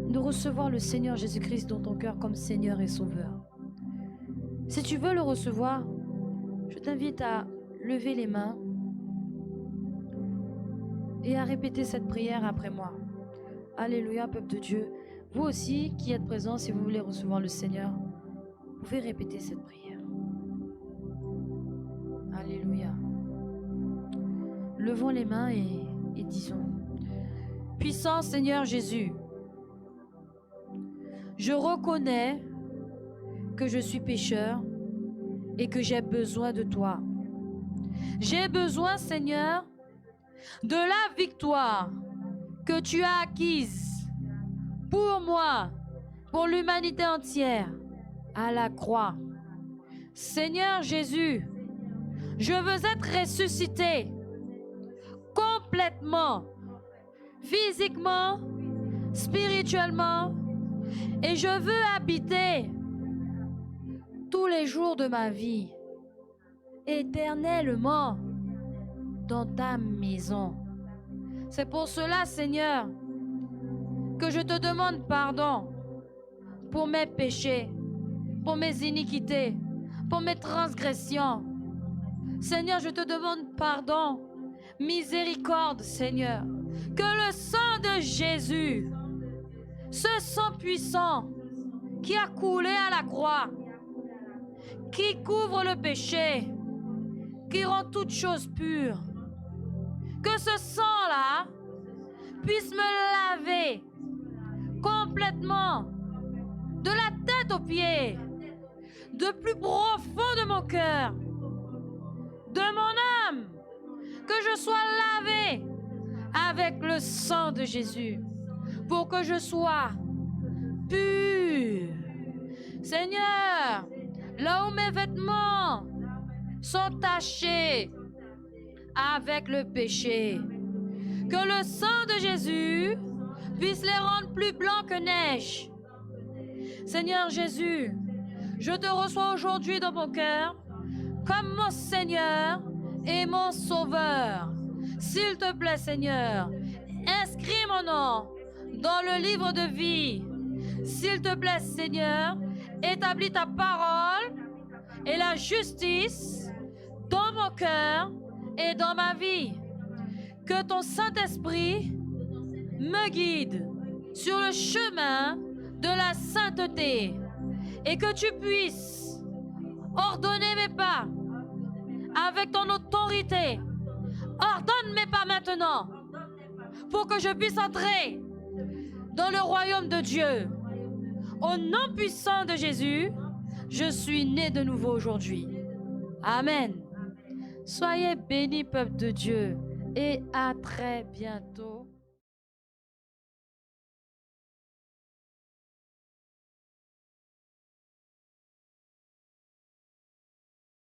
S1: de recevoir le Seigneur Jésus-Christ dans ton cœur comme Seigneur et Sauveur. Si tu veux le recevoir, je t'invite à lever les mains et à répéter cette prière après moi. Alléluia, peuple de Dieu. Vous aussi qui êtes présents, si vous voulez recevoir le Seigneur, vous pouvez répéter cette prière. Alléluia. Levons les mains et disons: Puissant Seigneur Jésus, je reconnais que je suis pécheur et que j'ai besoin de toi. J'ai besoin, Seigneur, de la victoire que tu as acquise pour moi, pour l'humanité entière, à la croix. Seigneur Jésus, je veux être ressuscité complètement, physiquement, spirituellement, et je veux habiter tous les jours de ma vie, éternellement, dans ta maison. C'est pour cela, Seigneur, que je te demande pardon pour mes péchés, pour mes iniquités, pour mes transgressions. Seigneur, je te demande pardon, miséricorde, Seigneur. Que le sang de Jésus, ce sang puissant qui a coulé à la croix, qui couvre le péché, qui rend toute chose pure, que ce sang-là puisse me laver complètement, de la tête aux pieds, de plus profond de mon cœur, de mon âme, que je sois lavé avec le sang de Jésus, pour que je sois pur. Seigneur, là où mes vêtements sont tachés avec le péché, que le sang de Jésus puisse les rendre plus blancs que neige. Seigneur Jésus, je te reçois aujourd'hui dans mon cœur comme mon Seigneur et mon Sauveur. S'il te plaît, Seigneur, inscris mon nom dans le livre de vie. S'il te plaît, Seigneur, établis ta parole et la justice dans mon cœur et dans ma vie. Que ton Saint-Esprit me guide sur le chemin de la sainteté et que tu puisses ordonner mes pas avec ton autorité. Ordonne mes pas maintenant pour que je puisse entrer dans le royaume de Dieu. Au nom puissant de Jésus, je suis né de nouveau aujourd'hui. Amen. Soyez bénis, peuple de Dieu, et à très bientôt.